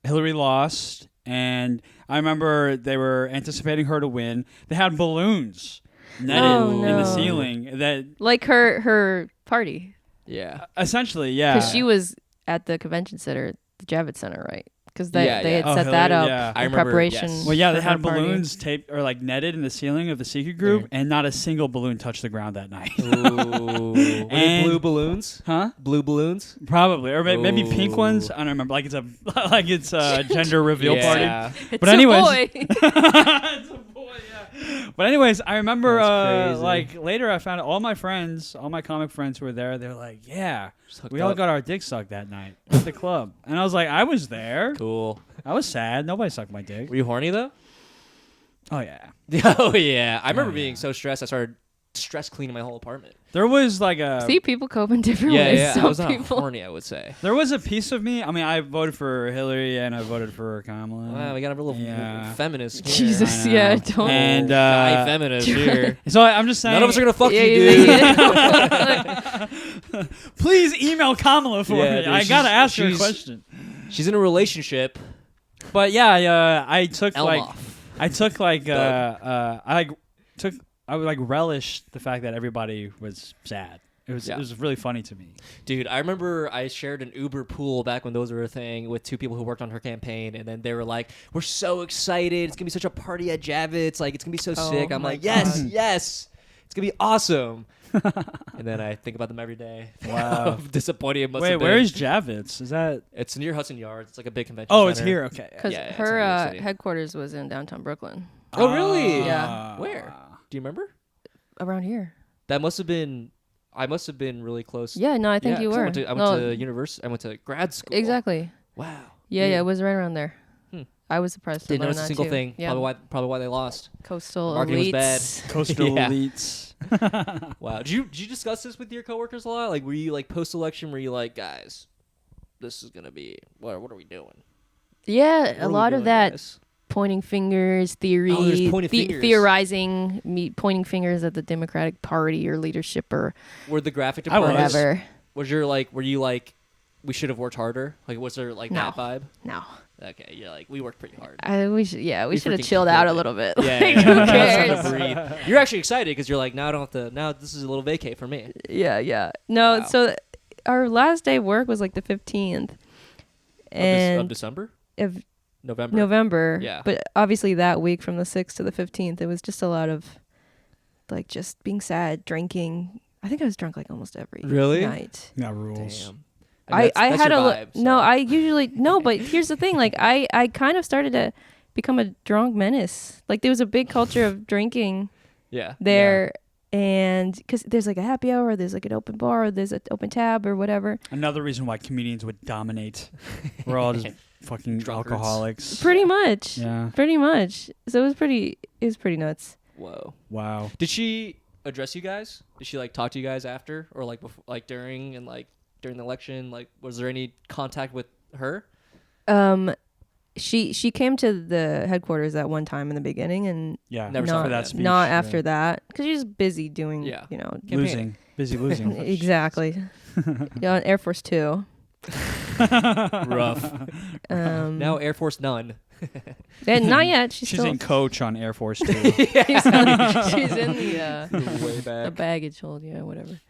Hillary lost, and I remember they were anticipating her to win. They had balloons netted Oh, in the no. ceiling that Like her party, Yeah. essentially, yeah. because she was at the convention center, the Javits Center, right? Because they Yeah, they yeah. had Oh, set that Hillary, up yeah. I in remember, preparation. yes. Well, yeah, they for her had party. balloons taped or like netted in the ceiling of the secret group, Mm. and not a single balloon touched the ground that night. Ooh. Were they And- blue balloons? Huh? Blue balloons? Probably, or maybe pink Ooh. ones. I don't remember. Like it's a gender reveal party. Yeah. It's But a anyways- boy. It's a boy, yeah. But anyways, I remember That's crazy. like later I found out all my comic friends who were there, they were like, yeah, Just hooked we all up. got our dicks sucked that night at the club. And I was like, I was there. Cool. I was sad. Nobody sucked my dick. Were you horny though? Oh yeah. Oh yeah. I remember Oh, being yeah. so stressed. I started stress cleaning my whole apartment. There was like a See, people cope in different Yeah, ways. yeah. Some I was not people. horny, I would say. there was a piece of me. I mean, I voted for Hillary and I voted for Kamala. Wow, we got a real Yeah. feminist here. Jesus, I yeah, know. don't. And Guy feminist here. so I'm just saying. None of us are gonna fuck Yeah, you, yeah, dude. Please email Kamala for Yeah, me. dude, I gotta ask her a she's- question. She's in a relationship. But yeah, I took Elmoff. I would like relish the fact that everybody was sad. It was really funny to me. Dude, I remember I shared an Uber pool back when those were a thing with 2 people who worked on her campaign, and then they were like, "We're so excited! It's gonna be such a party at Javits! Like, it's gonna be so sick!" I'm my like, "Yes, God. yes, it's gonna be awesome!" And then I think about them every day. Wow. How disappointing it must Wait, have been. where is Javits? Is that? It's near Hudson Yards. It's like a big convention. Oh, it's center. here. Okay. Because Yeah, it's in her New York City. headquarters was in downtown Brooklyn, Oh, really? Yeah. Where? Do you remember? around here. That must have been. I must have been really close. Yeah, no, I think Yeah, you 'Cause were. I went No, to university. I went to grad school. exactly. Wow. Yeah, it was right around there. Hmm. I was surprised to Didn't learn notice a that single too. thing. Yeah. Probably why they lost. Coastal Marketing was bad. elites. Coastal Yeah. elites. Wow. Did you discuss this with your coworkers a lot? Like, were you like post election? Were you like, guys, this is gonna be what are we doing? Yeah, What a are we lot of doing, that guys? pointing fingers theory, there's pointing fingers. theorizing, pointing fingers at the Democratic Party or leadership or Were the graphic I was. departments? whatever. Were you like, we should have worked harder? Like, was there like No. that vibe? No. Okay, you're like, we worked pretty hard. We should have freaking chilled out a killed it. little bit. Yeah, Like, yeah, who yeah. Trying to cares? breathe. You're actually excited because you're like, now I don't have to. Now this is a little vacay for me. Yeah. No, Wow. so our last day of work was like the 15th. And Of December? of November? November. Yeah. But obviously that week from the 6th to the 15th, it was just a lot of like just being sad, drinking. I think I was drunk like almost every Really? night. Got rules. Damn. I That's had your a vibe, so. no. I usually no, but here's the thing. Like I kind of started to become a drunk menace. Like there was a big culture of drinking Yeah. there, and because there's like a happy hour, there's like an open bar, or there's an open tab or whatever. Another reason why comedians would dominate. We're all just fucking Drunkards. alcoholics. Pretty much. Yeah. Pretty much. So it was pretty nuts. Whoa. Wow. Did she address you guys? Did she like talk to you guys after or like before, like during and like during the election? Like, was there any contact with her? She came to the headquarters at one time in the beginning, and Yeah. Never saw not for her that again. speech. not yeah. after that because she's busy doing Yeah. campaigning. Losing. Busy losing. Exactly. Yeah, on Air Force 2. Rough. Now Air Force None. And not yet. She's She's still in coach on Air Force 2. she's in the Way back. baggage hold, yeah, whatever.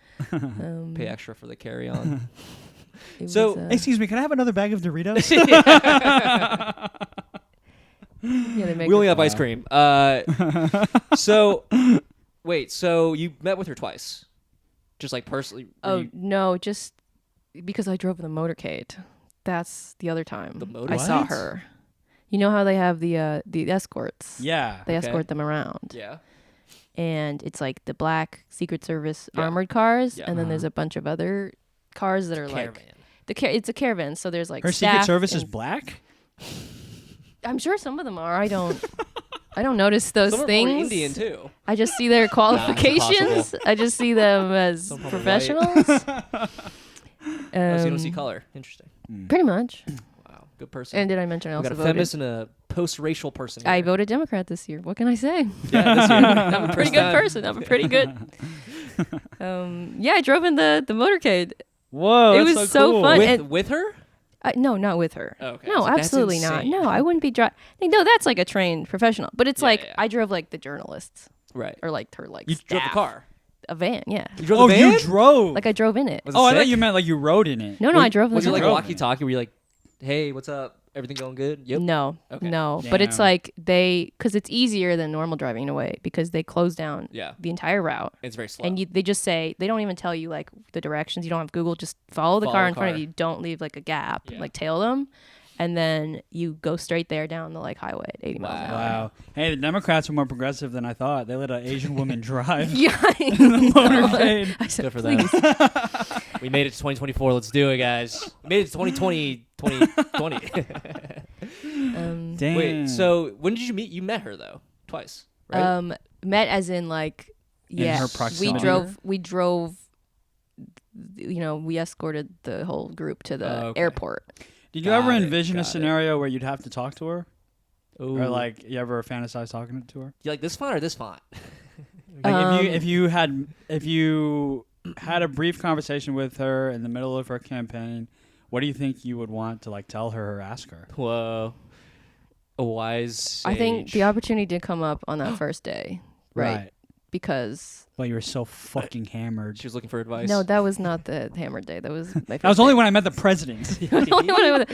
Pay extra for the carry on. It So- was, Excuse me, can I have another bag of Doritos? yeah, they make We only it- have ice cream. So, wait. So you met with her twice, just like personally? Were Oh you- no, just because I drove the motorcade. That's the other time The I saw What? her. You know how they have the escorts? Yeah. They Okay. escort them around. yeah. And it's like the black Secret Service Yeah. armored cars, Yeah. and then there's Uh-huh. a bunch of other cars that are like Caravan. it's a caravan. So there's like Her Secret staff Service is and- black? I'm sure some of them are. I don't notice those Some are things. probably Indian too. I just see their qualifications. impossible. I just see them as Some probably professionals. Oh, so you don't see color. Interesting. Pretty much. Wow. Good person. And did I mention I we also got a voted? feminist and a post-racial person. I here. voted Democrat this year. What can I say? Yeah, this year. I'm a pretty good person. I'm a pretty good. Yeah, I drove in the motorcade. Whoa, It that's was so so cool. fun. with and- with her. No, not with her. Oh, okay. No, That's absolutely not. insane. No, I wouldn't be driving. No, that's like a trained professional. But it's Yeah, like yeah. I drove like the journalists Right. or like her like You drove the staff. car. A van, yeah. You drove Oh, the van? you drove. Like I drove in it. Was it Oh, I thought sick? you meant like you rode in it. No, I drove in Was the it like car. drove walkie-talkie? Were you like, "Hey, what's up? Everything going good?" Yep. No, Okay. no. But it's Damn. like because it's easier than normal driving in a way because they close down Yeah. the entire route. It's very slow. And they just say, they don't even tell you like the directions. You don't have Google. Just follow the Follow car the in front of car. you. Don't leave like a gap. Yeah. Like tail them. And then you go straight there down the like highway at 80 miles an hour. Wow. Hey, the Democrats are more progressive than I thought. They let an Asian woman drive Yeah. the motorcade. I said, Good for them. please. We made it to 2024. Let's do it, guys. We made it to 2020. 2020. Damn. Wait. So when did you meet? You met her though, twice, right? Met as in like, yeah. her we proximity. drove, we escorted the whole group to the Oh, okay. airport. Did you Got ever it, envision a got it. scenario where you'd have to talk to her? Ooh. Or like you ever fantasize talking to her? you like this font or this font? Like if you had a brief conversation with her in the middle of her campaign, what do you think you would want to like tell her or ask her? Whoa. A wise sage. I think the opportunity did come up on that first day. Right. Because Well, you were so fucking hammered. she was looking for advice. no, that was not the hammer day. That was my first That was only day. when I met the president. The only one I was-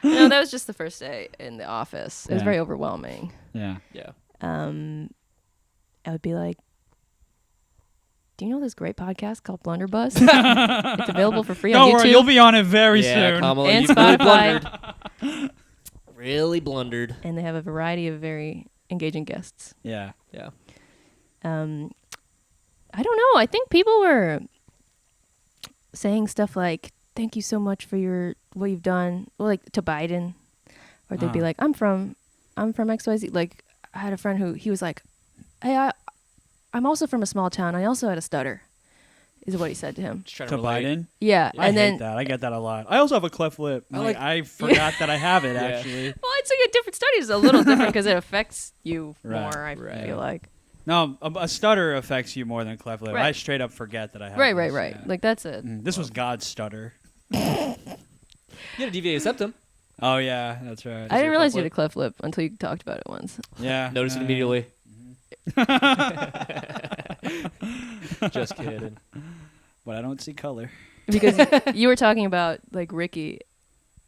No, that was just the first day in the office. It was Yeah. very overwhelming. Yeah. Yeah. I would be like, do you know this great podcast called Blunder Bus? It's available for free on Don't YouTube. worry, you'll be on it very Yeah, soon. Kamala, And you really Spotify. blundered. Really blundered. And they have a variety of very engaging guests. Yeah. Yeah. I don't know. I think people were saying stuff like, thank you so much for what you've done. Well, like to Biden. Or they'd be like, I'm from XYZ. Like I had a friend who he was like, hey, I'm also from a small town. I also had a stutter, is what he said to him. Just trying To to relate. Biden? Yeah. I and hate that. I get that a lot. I also have a cleft lip. I like- I forgot that I have it, Yeah. actually. Well, it's like a different stutter. comedy is a little different because it affects you Right. more. I Right. feel like. No, a stutter affects you more than cleft lip. Right. I straight up forget that I have Right. this, Right. yeah. Like that's it. This was God's stutter. You had a deviated septum. Oh yeah, that's right. I didn't realize you lip? had a cleft lip until you talked about it once. Yeah. Noticed it immediately. Just kidding. But I don't see color. Because you were talking about like Ricky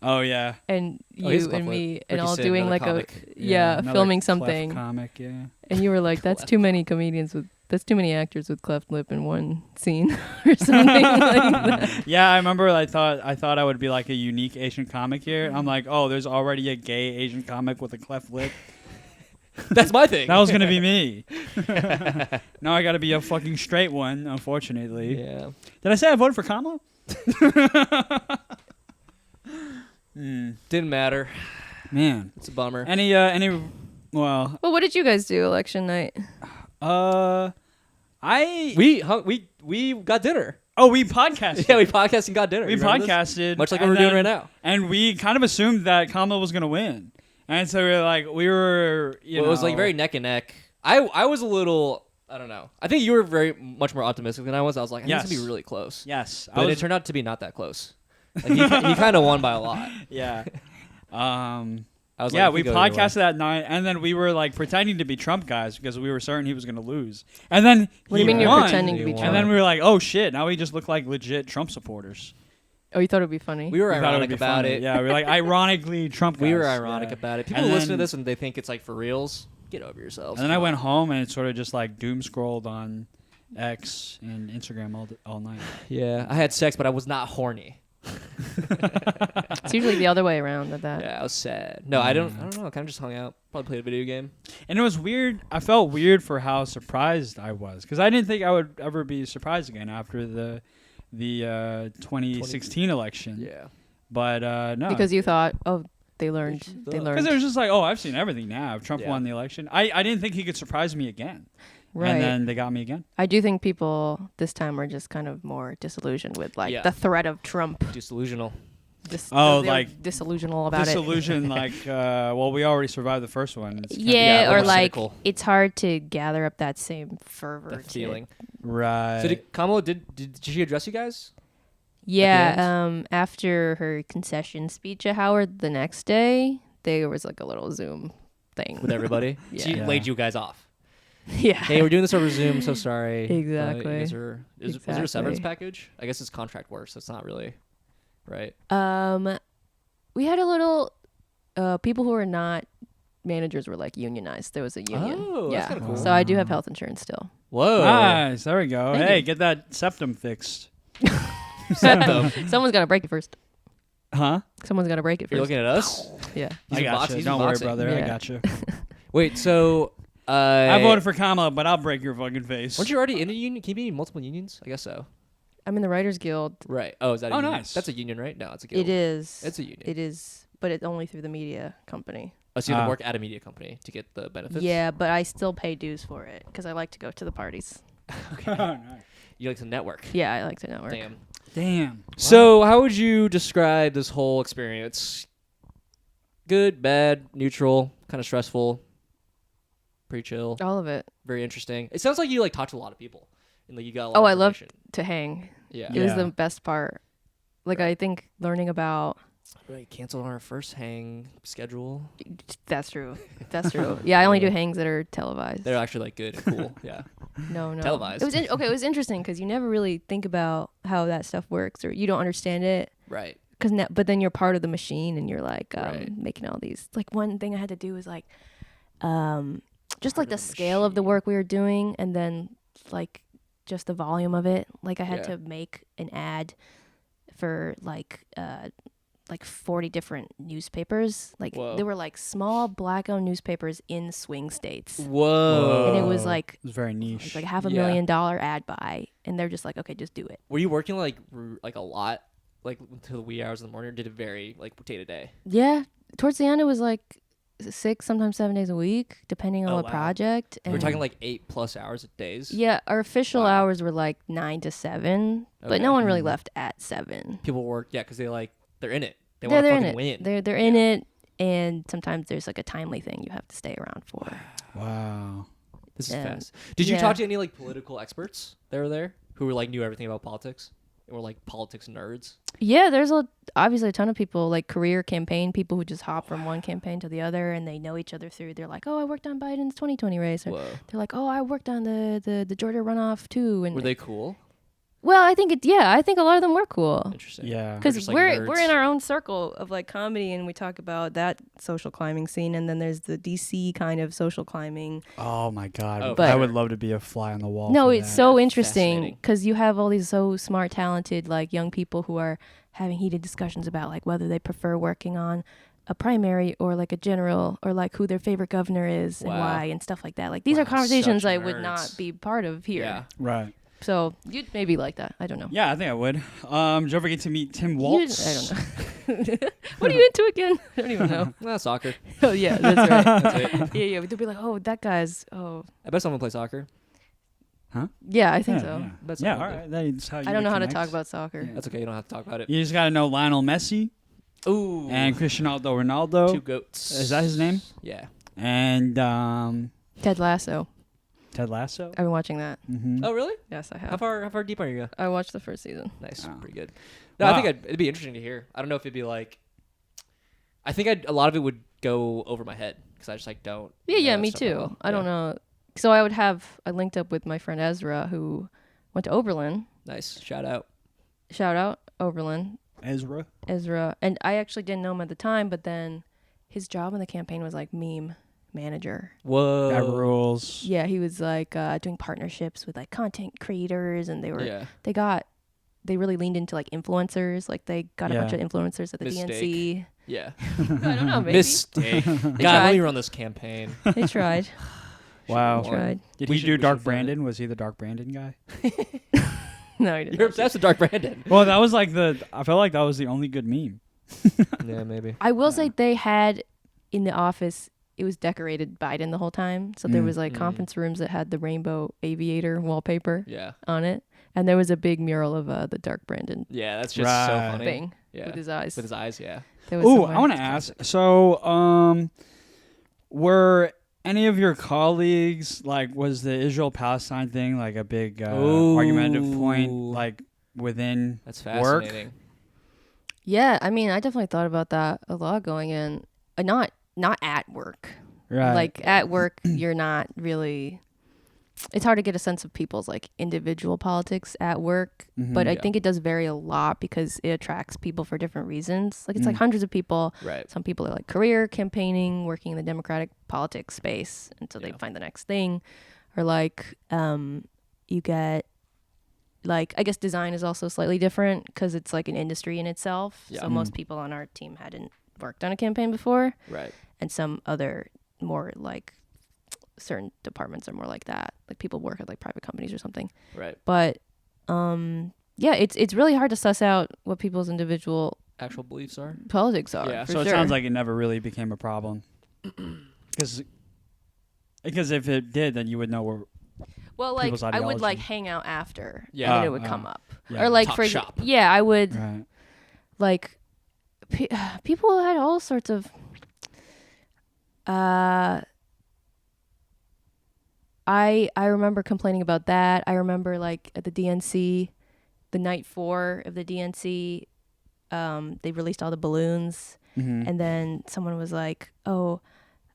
Oh yeah. and Oh, he's you cleft and lip. me and Ricky all Sid, doing another like comic. Another filming cleft something, comic, yeah. and you were like, "That's too many comedians with that's too many actors with cleft lip in one scene or something like that." Yeah, I remember. I thought I would be like a unique Asian comic here. I'm like, oh, there's already a gay Asian comic with a cleft lip. That's my thing. That was gonna be me. Now I got to be a fucking straight one, unfortunately. Yeah. Did I say I voted for Kamala? Didn't matter. Man, It's a bummer. any well, Well, what did you guys do election night? I We got dinner. we podcasted. Yeah, we podcasted and got dinner. We You remember this? podcasted, Much like and what we're doing then- right now. and we kind of assumed that Kamala was gonna win, and so we were you know, It was like very neck and neck. I was a little, I don't know. I think you were very much more optimistic than I was. I was like, I think it's Yes. gonna be really close. yes, But it turned out to be not that close. Like, he kind of won by a lot. yeah. I was Yeah, like, we it could go either way. podcasted that night, and then we were like pretending to be Trump guys because we were certain he was going to lose. And then What do you he mean you're won, pretending to be He won. And then we were like, oh shit! Now we just look like legit Trump supporters. Oh, you thought it would be funny? We were We thought it would ironic be about funny. it. Yeah, we were like ironically Trump guys. We were ironic yeah. about it. People And listen to then- this and they think it's like for reals. Get over yourselves. And then I Come went on. home and it sort of just like doom scrolled on X and Instagram all night. Yeah, I had sex, but I was not horny. It's usually the other way around at that. Yeah, I was sad. No, I don't know. I kind of just hung out. Probably played a video game. And it was weird. I felt weird for how surprised I was because I didn't think I would ever be surprised again after the 2016 election. Yeah. But no, Because you thought, oh, they learned. They because learned. it was just like, oh, I've seen everything now. If Trump Yeah. won the election, I didn't think he could surprise me again. Right. And then they got me again. I do think people this time were just kind of more disillusioned with like Yeah. the threat of Trump. Disillusional. Oh, They're like disillusional about it. Disillusion, like, well, we already survived the first one. It's kinda- Yeah, Yeah, or more like cynical. it's hard to gather up that same fervor. That to- feeling. Right. So did Kamala did she address you guys? Yeah. After her concession speech at Howard the next day, there was like a little Zoom thing With everybody? She Yeah. laid you guys off. yeah. Hey, we're doing this over Zoom. So sorry. Exactly. You guys was there a severance Exactly. package? I guess it's contract work, so it's not really right. We had a little people who were not managers were like unionized. There was a union. Oh, that's yeah. kinda cool. So I do have health insurance still. Whoa. Nice. There we go. Thank Hey, you. get that septum fixed. Septum. Someone's got to break it first. Huh? Someone's got to break it You're first. looking at us? Yeah. He's I in got box- you. he's in Don't worry, boxing. brother. I Yeah. got you. Wait, so I voted for Kamala, but I'll break your fucking face. weren't you already in a union? Can you be in multiple unions? I guess so. I'm in the Writers Guild. Right. Oh, is that a Oh, union? nice. That's a union, right? No, it's a guild. It is. It's a union. It is, but it's only through the media company. Oh, so you have to Ah. work at a media company to get the benefits? Yeah, but I still pay dues for it because I like to go to the parties. Oh, nice. You like to network. Yeah, I like to network. Damn. Damn. So, how would you describe this whole experience? Good, bad, neutral, kind of stressful, pretty chill, All of it. very interesting. It sounds like you like talked to a lot of people, and like you got a lot. Oh, of I love information. to hang. Yeah. It was Yeah. the best part. Like I think learning about Right. Canceled our first hang schedule. that's true. That's true. Yeah, I only do hangs that are televised. They're actually like good and cool. Yeah. No. televised. It was okay. It was interesting because you never really think about how that stuff works, or you don't understand it. Right. But then you're part of the machine, and you're like Right. making all these. Like one thing I had to do was like, just like Part the of the scale of the machine. work we were doing, and then like just the volume of it. Like I had Yeah. to make an ad for like 40 different newspapers. Like Whoa. there were like small black-owned newspapers in swing states, Whoa. and it was like It was very it niche. was like $500,000 Yeah. ad buy, and they're just like, okay, just do it. Were you working like a lot, like until the wee hours in the morning, or did it vary like day to day? Yeah, towards the end it was like 6, sometimes 7 days a week, depending on Oh, what wow. project. We're And talking like 8+ hours a days. yeah, our official Wow. hours were like 9 to 7, but Okay. no one really left at 7. People work, yeah, because they're in it. They They're want to in fucking it. win. They're in it, and sometimes there's like a timely thing you have to stay around for. Wow. This is And- fast. Did you yeah. talk to any like political experts that were there who were like knew everything about politics? Or like politics nerds? Yeah, there's obviously a ton of people, like career campaign people who just hop from one campaign to the other, and they know each other through. They're like, oh, I worked on Biden's 2020 race. Or Whoa. they're like, oh, I worked on the Georgia runoff too. And Were they cool? well, I think I think a lot of them were cool. Interesting. Yeah. Because just, like, we're nerds. in our own circle of like comedy, and we talk about that social climbing scene, and then there's the DC kind of social climbing. Oh my God. Oh, But- I would love to be a fly on the wall. No, for it's that. so Yeah, interesting fascinating. because you have all these so smart, talented, like young people who are having heated discussions about like whether they prefer working on a primary or like a general, or like who their favorite governor is and Wow. why, and stuff like that. Like these Wow, are conversations such I would nerds. not be part of here. Yeah. Right. So you'd maybe like that. I don't know. Yeah, I think I would. Did you ever get to meet Tim You- Waltz? I don't know. What are you into again? I don't even know. Soccer. Oh yeah, that's right. That's it. Yeah, they'll be like, oh, that guy's. Oh, I bet someone play soccer. yeah, I think Yeah, so. yeah. That's Yeah, all all good. right. That's how you I don't know how to connect. talk about soccer. Yeah. That's okay. You don't have to talk about it. You just got to know Lionel Messi Ooh. and Cristiano Ronaldo. Two goats. Is that his name? Yeah. And Ted Lasso. Ted Lasso. I've been watching that. Mm-hmm. Oh, really? Yes, I How have. far deep are you? I watched the first season. Nice. Wow. Pretty good. No, I Wow. think it'd be interesting to hear. I don't know if it'd be like. I think a lot of it would go over my head because I just like don't. Yeah, know yeah, that me stuff that too. well. I don't know. So I linked up with my friend Ezra, who went to Oberlin. Nice. Shout out. Shout out Oberlin, Ezra. Ezra. And I actually didn't know him at the time, but then his job in the campaign was like meme manager. Whoa. That rules. Yeah, he was like doing partnerships with like content creators, and Yeah. they really leaned into like influencers. Like they got a bunch Yeah. of influencers at the Mistake. DNC. Yeah. I don't know, maybe Mistake. God, let tried. me run this campaign. they tried. Wow. Tried. Did We he should- do we Dark should've done it. Brandon? Was he the Dark Brandon guy? No, he didn't. You're obsessed with Dark Brandon. Well, that was like I felt like that was the only good meme. Yeah, maybe. I will say they had in the office. It was decorated Biden the whole time, so there Mm. was like Mm. conference rooms that had the rainbow aviator wallpaper Yeah. on it, and there was a big mural of the Dark Brandon Yeah, that's just so Right. funny. thing Yeah. with his eyes. With his eyes, yeah. There was Oh, somewhere. I want to ask. So, were any of your colleagues was the Israel-Palestine thing like a big argumentative point Ooh. like within That's work? fascinating. Yeah, I mean, I definitely thought about that a lot going in. Not at work. Right. Like at work, you're not really. It's hard to get a sense of people's like individual politics at work, Mhm. but I Yeah. think it does vary a lot because it attracts people for different reasons. Like it's like Mm. hundreds of people. Right. Some people are like career campaigning, working in the democratic politics space until they Yeah. find the next thing, or like you get like I guess design is also slightly different because it's like an industry in itself. Yeah. So most people on our team hadn't worked on a campaign before, Right. and some other more like certain departments are more like that. Like people work at like private companies or something. Right. But yeah, it's really hard to suss out what people's individual Actual beliefs are. politics are. Yeah. for So it sure. sounds like it never really became a problem. Because if it did, then you would know where. well, like people's I would like ideology. hang out after, Yeah. and it would come up, yeah. or like Talk for shop. yeah, I would Right. like people had all sorts of I remember complaining about that. I remember like at the DNC, the night 4 of the DNC, they released all the balloons, Mhm. and then someone was like, "Oh,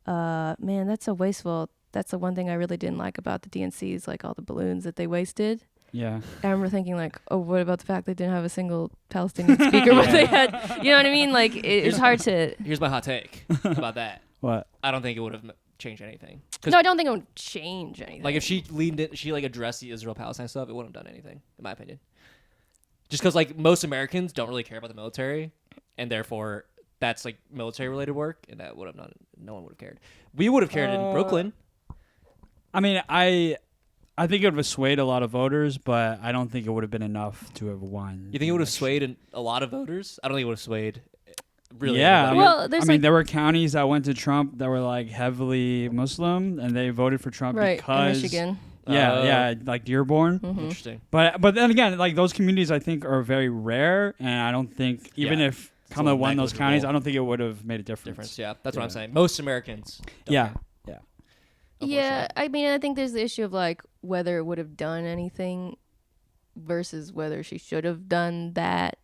man, that's so wasteful. That's the one thing I really didn't like about the DNC is like all the balloons that they wasted." Yeah. I remember thinking like, "Oh, what about the fact they didn't have a single Palestinian speaker?" But they had, you know what I mean? Like it's hard to. Here's my hot take about that. What? I don't think it would have changed anything. 'Cause, No, I don't think it would change anything. like if she leaned in, she like addressed the Israel-Palestine stuff, it wouldn't have done anything, in my opinion. Just because like most Americans don't really care about the military, and therefore that's like military-related work, and that would have no one would have cared. We would have cared in Brooklyn. I mean, I think it would have swayed a lot of voters, but I don't think it would have been enough to have won. You think it would have swayed a lot of voters? I don't think it would have swayed. Really? Yeah. anybody. Well, there's I mean, like there were counties that went to Trump that were like heavily Muslim, and they voted for Trump right in because Michigan. Yeah, Oh. yeah, like Dearborn. Mhm. Interesting. But then again, like those communities, I think are very rare, and I don't think even Yeah. if Kamala won those negligible counties, I don't think it would have made a difference. Yeah, that's what I'm saying. Most Americans. Don't Yeah. care, Yeah. Yeah, unfortunately. I mean, I think there's the issue of like whether it would have done anything versus whether she should have done that.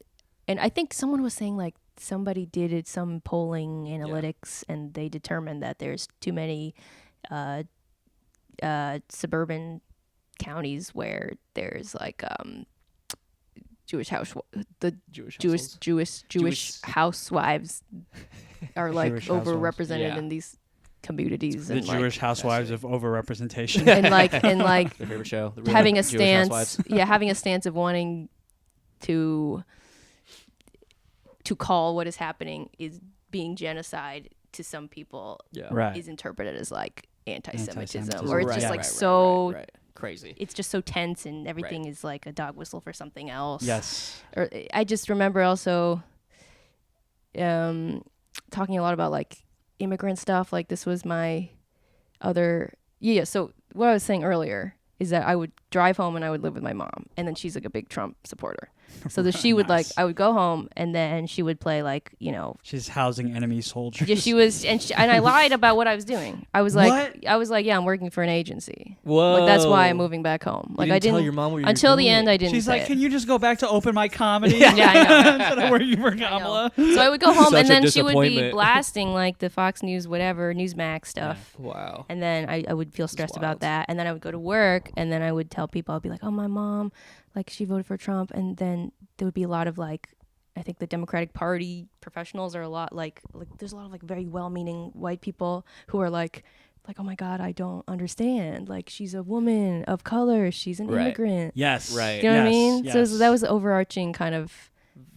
And I think someone was saying like somebody did some polling analytics and they determined that there's too many suburban counties where there's like Jewish Jewish housewives are like Jewish housewives. overrepresented Yeah. in these communities The and Jewish housewives of overrepresentation. and like Their favorite show. The Real having a Jewish stance Housewives. having a stance of wanting to call what is happening is being genocide to some people Yeah. Right. is interpreted as like anti-Semitism, Anti-Semitism. or it's Right, just right, like right, so right. Crazy. it's just so tense and everything is like a dog whistle for something else. Yes. Or I just remember also talking a lot about like immigrant stuff. Like this was my other so what I was saying earlier is that I would drive home and I would live with my mom, and then she's like a big Trump supporter. So that she would like Nice. I would go home and then she would play like, you know, She's housing enemy soldiers. yeah, she was and I lied about what I was doing. I was like yeah, I'm working for an agency. Whoa. Like that's why I'm moving back home. Like didn't I didn't tell your mom what you were until the doing. end I didn't She's say like, it. can you just go back to open mic comedy? Yeah, I know. Instead of working for I know. Kamala. So I would go home Such and a then she would be disappointment. blasting like the Fox News, whatever, Newsmax stuff. Wow. And then I would feel stressed about wild. that. And then I would go to work and then I would tell people, I'd be like, oh, my mom, like she voted for Trump. And then there would be a lot of like, I think the Democratic Party professionals are a lot like there's a lot of like very well-meaning white people who are like, oh my God, I don't understand. Like she's a woman of color. She's an Right. immigrant. Yes. Right. You know what I Yes, mean? yes. So that was the overarching kind of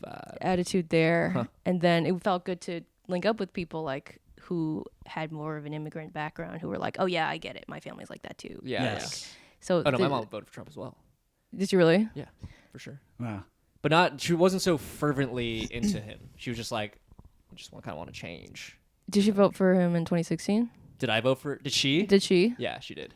Vibe. attitude there. Huh. And then it felt good to link up with people like who had more of an immigrant background who were like, oh yeah, I get it. My family's like that too. Yeah. Yes. So Yeah. Oh no, my mom voted for Trump as well. did you really? Yeah, for sure. Wow. But not. She wasn't so fervently into him. She was just like, I just kind of want to change. Did she vote for him in 2016? Did I vote for? Did she? Did she? Yeah, she did.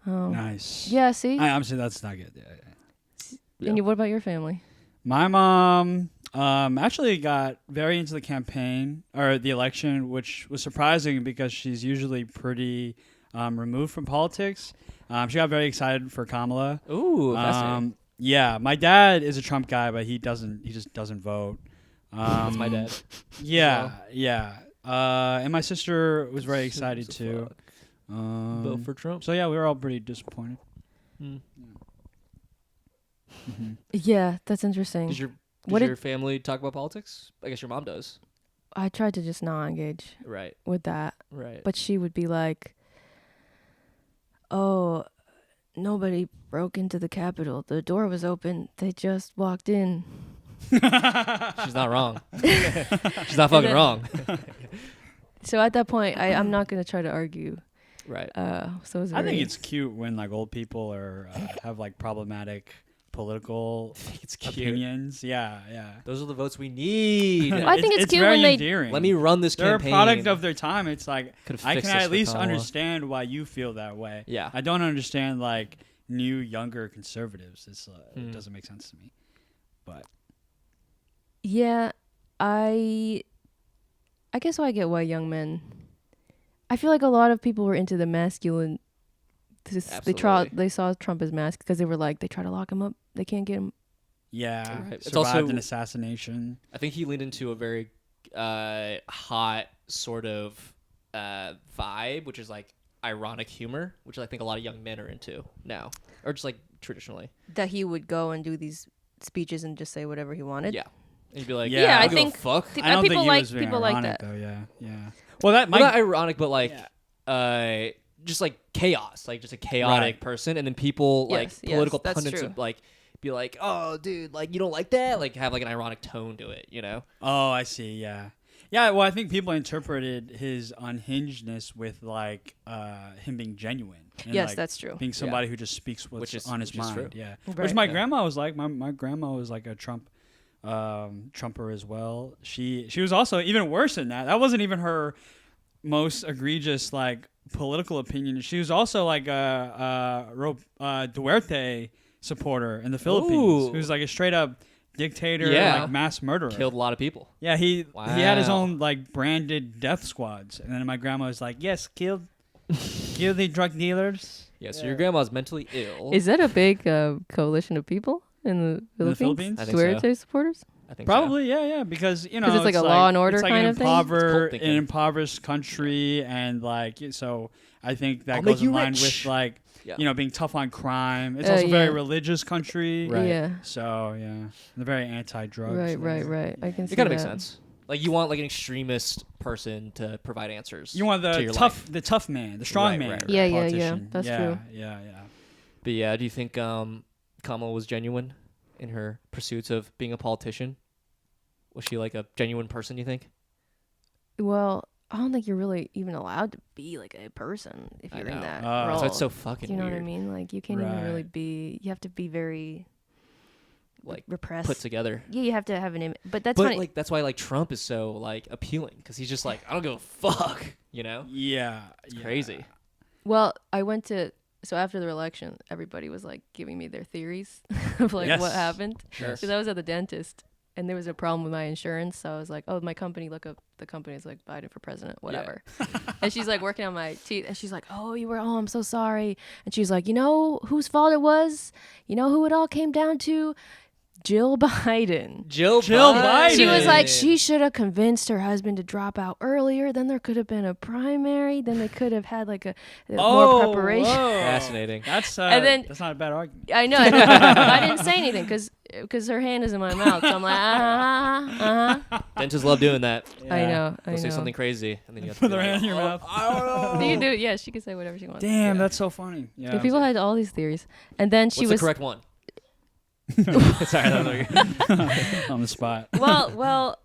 Oh. Nice. Yeah, see? Obviously, that's not good. Yeah. And what about your family? My mom actually got very into the campaign or the election, which was surprising because she's usually pretty removed from politics. She got very excited for Kamala. Ooh, fascinating. Yeah, my dad is a Trump guy, but he just doesn't vote. That's my dad. Yeah, yeah. And my sister was very excited As too. fuck. Vote for Trump. So yeah, we were all pretty disappointed. Yeah, that's interesting. Does What your family talk about politics? I guess your mom does. I tried to just not engage Right. with that. Right. But she would be like, oh, nobody broke into the Capitol. The door was open. They just walked in. she's not wrong. She's not fucking then- wrong. So at that point, I'm not going to try to argue. Right. So it was I think very- it's cute when like old people are have like problematic political It's cute. opinions. Yeah, yeah. Those are the votes we need. Well, I think it's cute very when they- endearing. Let me run this They're campaign. a product of their time. It's like Could've I fixed can this at for least Kamala. understand why you feel that way. Yeah. I don't understand like new younger conservatives. It's Hmm. it doesn't make sense to me. But Yeah, I guess I get why young men. I feel like a lot of people were into the masculine. Absolutely. They saw Trump as masculine because they were like they try to lock him up. They can't get him. yeah, Right. It's survived also- an assassination. I think he leaned into a very hot sort of vibe, which is like ironic humor, which I think a lot of young men are into now, or just like traditionally. That he would go and do these speeches and just say whatever he wanted. Yeah. And you'd be like, Yeah, I I don't give a think fuck. the- I don't people think he like- was being people like ironic that. though. Yeah, yeah. Well, that Well, might not ironic, but like, Yeah. just like chaos, like just a chaotic Right. person, and then people like Yes, yes, political that's pundits true. would like be like, "Oh, dude, like you don't like that," like have like an ironic tone to it, you know? Oh, I see. Yeah, yeah. Well, I think people interpreted his unhingedness with like him being genuine. And, Yes, like, that's true. being somebody who just speaks what's Which is- on his which is mind. true. Yeah, Right. which my Yeah. grandma was like. My grandma was like a Trumper as well. She was also even worse than that. That wasn't even her most egregious like political opinion. She was also like a Duarte supporter in the Philippines, Ooh. who's like a straight up dictator, Yeah. like mass murderer. Killed a lot of people. Yeah, he had his Wow. own like branded death squads, and then my grandma was like, "Yes, kill the drug dealers." Yeah, so your grandma's mentally ill. Is that a big coalition of people in the Philippines? Philippines? I think Swear so. supporters? I think Probably, yeah, because you know 'Cause it's like a law and order it's like kind an of thing? It's cult thinking. an impoverished country, and like so, I think that I'll goes make in you line rich. with like Yeah. being tough on crime. It's Oh, also a very yeah. religious country, Right. Yeah. so yeah, they're very anti-drugs. Right. I can see It kind of makes that. sense. Like you want like an extremist person to provide answers. You want to the your tough, life. the tough man, the strong Right, man. right, right. Yeah. politician. That's yeah, true. Yeah. But yeah, do you think Kamala was genuine in her pursuits of being a politician? Was she like a genuine person, you think? Well, I don't think you're really even allowed to be like a person if I you're in know. that Oh. role. So it's so fucking Do you know weird. what I mean? Like you can't even really Right. be. You have to be very Like repressed. put together. Yeah, you have to have an image. But that's But funny. like that's why like Trump is so like appealing because he's just like I don't give a fuck, you know? Yeah, It's crazy. Well, I went to. So after the election, everybody was like giving me their theories of like Yes. what happened. Sure. Because I was at the dentist and there was a problem with my insurance. So I was like, oh, my company, look up the company's like Biden for president, whatever. And she's like working on my teeth. And she's like, oh, I'm so sorry. And she's like, you know whose fault it was? You know who it all came down to? Jill Biden. Jill Biden. She was like, she should have convinced her husband to drop out earlier. Then there could have been a primary. Then they could have had like a more preparation. Fascinating. That's And then- that's not a bad argument. I know. I didn't say anything because her hand is in my mouth. So I'm like, Dentists love doing that. I know. I They'll know. say something crazy and then you have to Put be their like, hand in your mouth. You can do it. Yeah, she can say whatever she wants. Damn, Yeah. that's so funny. Yeah. Yeah, people had all these theories, and then she What's was the correct one? Sorry, that was weird. on the spot. well.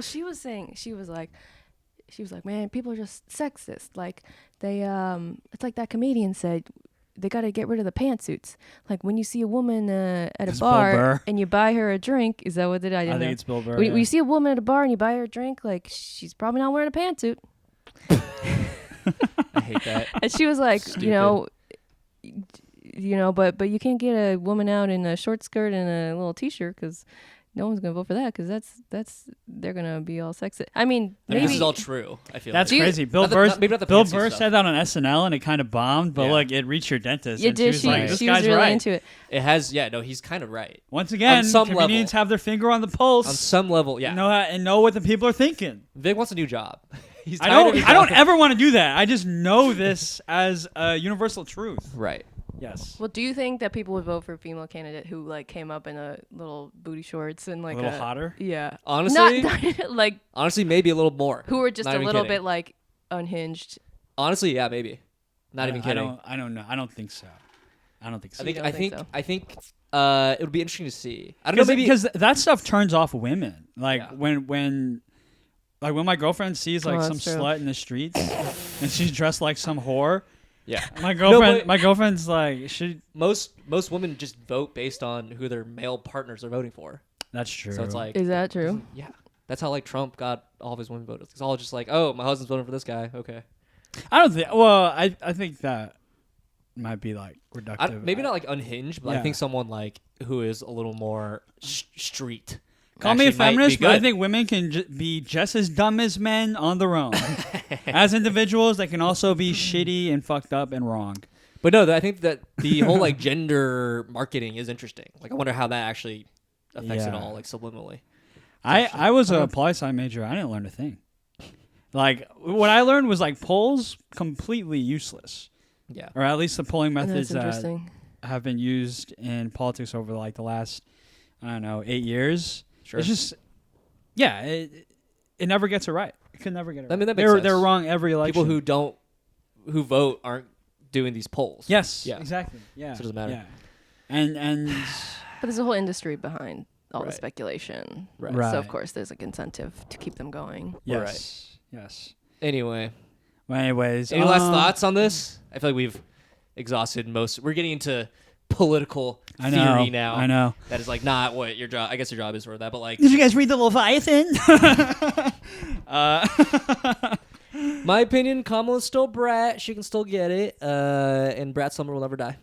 She was saying she was like, man, people are just sexist. Like they it's like that comedian said. They got to get rid of the pantsuits. Like when you see a woman at a It's Bill bar Burr. and you buy her a drink, is that what it? I I didn't think know. it's Bill Burr. When yeah. you see a woman at a bar and you buy her a drink, like she's probably not wearing a pantsuit. I hate that. And she was like, Stupid. but you can't get a woman out in a short skirt and a little t-shirt because no one's gonna vote for that because that's they're gonna be all sexist. I mean, I mean, maybe this is all true. I feel That's like. crazy. Bill Not the- Burr. not- maybe not the Bill fancy Burr stuff. said that on SNL and it kind of bombed, but Yeah. like it reached your dentist. you and did. She was She, like, this she guy's was really right. into it. It has, yeah, no, he's kind of right. Once again, some comedians level. have their finger on the pulse. On some level, yeah. Know what the people are thinking. Vic wants a new job. He's I tired of don't. his I don't job. ever want to do that. I just know this as a universal truth. Right. Yes. Well, do you think that people would vote for a female candidate who like came up in a little booty shorts and like a little hotter. Yeah. Honestly, Not like honestly, maybe a little more. who were just Not a even little kidding. bit like unhinged. Honestly, yeah, maybe. Not even kidding. I don't know. I don't think so. I don't think so. You don't think so? I think it would be interesting to see. I don't know, maybe because that stuff turns off women. Like Yeah. when my girlfriend sees like Oh, some that's true. slut in the streets and she's dressed like some whore. yeah. My girlfriend's like she. Most women just vote based on who their male partners are voting for. That's true. So it's like, Is that true? yeah, that's how like Trump got all of his women voted. It's all just like, oh, my husband's voting for this guy. Okay, I don't think. Well, I think that might be like reductive. maybe not like unhinged, but I Yeah. think someone like who is a little more street. Call me a actually might be feminist, but I good. think women can be just as dumb as men on their own. As individuals, they can also be shitty and fucked up and wrong. But no, I think that the whole like gender marketing is interesting. Like, I wonder how that actually affects it Yeah. all, like subliminally. I was a poli-sci major. I didn't learn a thing. Like what I learned was like polls completely useless, Yeah. or at least the polling That's methods that interesting. have been used in politics over like the last 8 years. Sure. It's just it never gets it right. It could never get it right. I mean, that they makes were sense. they're wrong every election. People who vote aren't doing these polls. yes, Yeah. exactly. Yeah, So it doesn't matter. Yeah. And But there's a whole industry behind all the Right. speculation. Right. Right. So of course there's like incentive to keep them going. yes, yes. Anyway, Well, anyways, any last thoughts on this? I feel like we've exhausted most. We're getting into political I theory know. now. I know. That is like not what your job. I guess your job is for that, but like Did you guys read the Leviathan? my opinion, Kamala's still Brat. She can still get it, and Brat Summer will never die.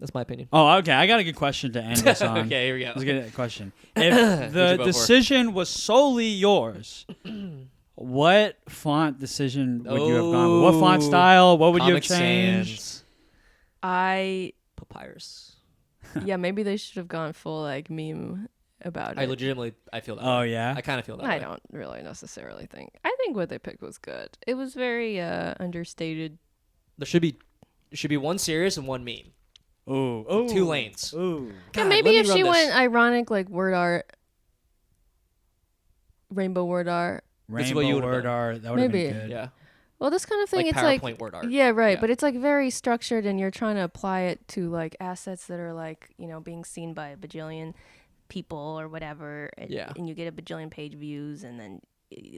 That's my opinion. Oh, okay. I got a good question to end this on. Okay, here we go. Let's get a question. If the decision was solely yours, what font decision would you have gone with? What font style? What would you have Comic changed? Sans. Papyrus. Yeah, maybe they should have gone full like meme about I it. legitimately, I feel that. Oh, way. yeah? I kind of feel that. I way. don't really necessarily think. I think what they picked was good. It was very understated. There should be one serious and one meme. Ooh. 2 lanes. Ooh. Yeah, God, maybe let me if run she this. went ironic like word art, rainbow word art. That's what you Rainbow would've word done. art. That would have been Maybe. good. Yeah. Well, this kind of thing, Like it's PowerPoint like word art. Yeah, right. Yeah. But it's like very structured, and you're trying to apply it to like assets that are like being seen by a bajillion people or whatever. And, Yeah. and you get a bajillion page views, and then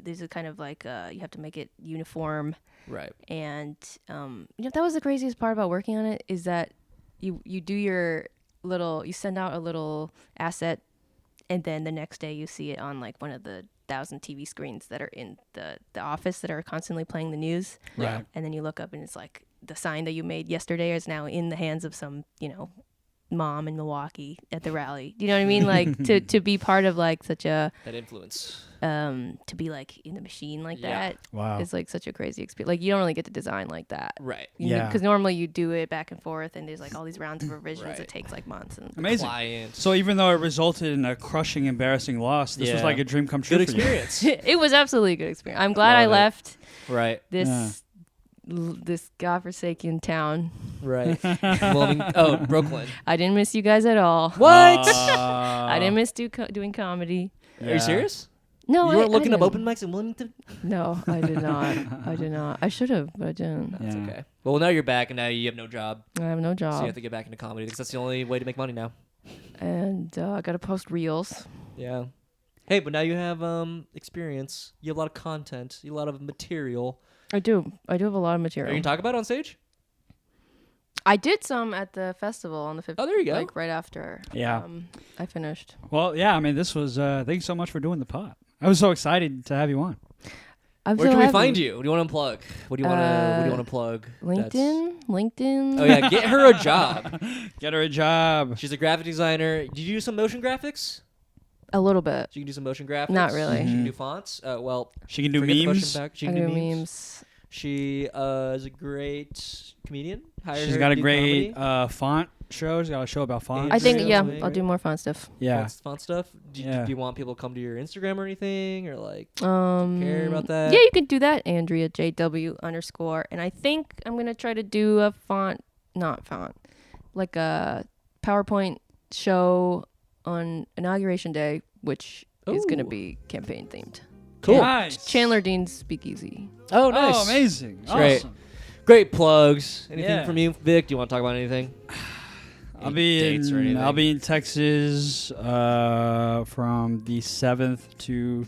there's a kind of like you have to make it uniform. Right. And that was the craziest part about working on it is that you do your you send out a little asset, and then the next day you see it on like one of the 1,000 TV screens that are in the office that are constantly playing the news. Right. And then you look up and it's like the sign that you made yesterday is now in the hands of some mom in Milwaukee at the rally. Do you know what I mean? Like to be part of like such a That influence. to be like in the machine like Yeah. that Wow. is like such a crazy experience. Like you don't really get to design like that. Right. Yeah. Because normally you do it back and forth, and there's like all these rounds of revisions. Right. It takes like months. And Amazing. Clients. So even though it resulted in a crushing, embarrassing loss, this was Yeah. like a dream come true Good for you. experience. it was absolutely a good experience. I'm glad I Love it. left Right. this godforsaken town. Right. Brooklyn. I didn't miss you guys at all. What? I didn't miss doing comedy. Are you serious? No, You weren't I looking up didn't. open mics in Wilmington? No, I did not. I did not. I should have, but I didn't. That's Yeah. okay. Well, now you're back, and now you have no job, I have no so you job, have to get back into comedy because that's the only way to make money now. and I got to post reels. Yeah. Hey, but now you have experience. You have a lot of content. You have a lot of material. I do. I do have a lot of Are material. you gonna talk about it on stage? I did some at the festival on the 5th. Oh, there you go. Like right after. Yeah. I finished. Well, yeah. I mean, this was. Thanks so much for doing the pod. I was so excited to have you on. I'm Where so can we happy. find you? What do you want to plug? What do you want to plug? LinkedIn. Oh yeah, get her a job. Get her a job. She's a graphic designer. Did you do some motion graphics? A little bit. She can do some motion graphics. Not really. She can do fonts. Well, She can do forget the motion memes. back. She I can do do memes. memes. She is a great comedian. Hire She's her got to a do great comedy. font show. She's got a show about fonts. I think, Instagram, yeah, something, I'll do right? more fun stuff. Yeah. Font stuff. Do Yeah. you want people to come to your Instagram or anything, or like Um, care about that? Yeah, you could do that. Andrea JW_. And I think I'm going to try to do a like a PowerPoint show on Inauguration Day, which is going to Ooh. be campaign themed. Cool. Nice. Chandler Dean's Speakeasy. Oh, nice. Oh, amazing. Great. Awesome. Great plugs. Anything Yeah. from you, Vic? Do you want to talk about anything? I'll Any be dates or anything? I'll be in Texas from the 7th to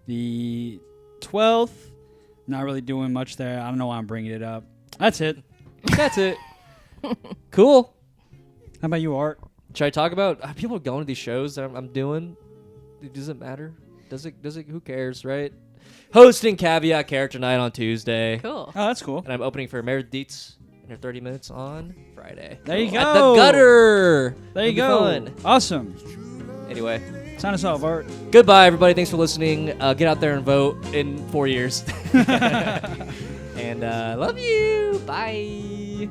the 12th. Not really doing much there. I don't know why I'm bringing it up. That's it. That's it. Cool. How about you, Art? Should I talk about people are going to these shows that I'm doing? Does it matter? Does it? Who cares, right? Hosting Caveat Character Night on Tuesday, Cool. Oh, that's cool. and I'm opening for Meredith Dietz in her 30 minutes on Friday. There you At the go. There Gutter. you It'll go. be fun. Awesome. Anyway, Sign us off, Art. goodbye, everybody. Thanks for listening. Get out there and vote in 4 years. And love you. Bye.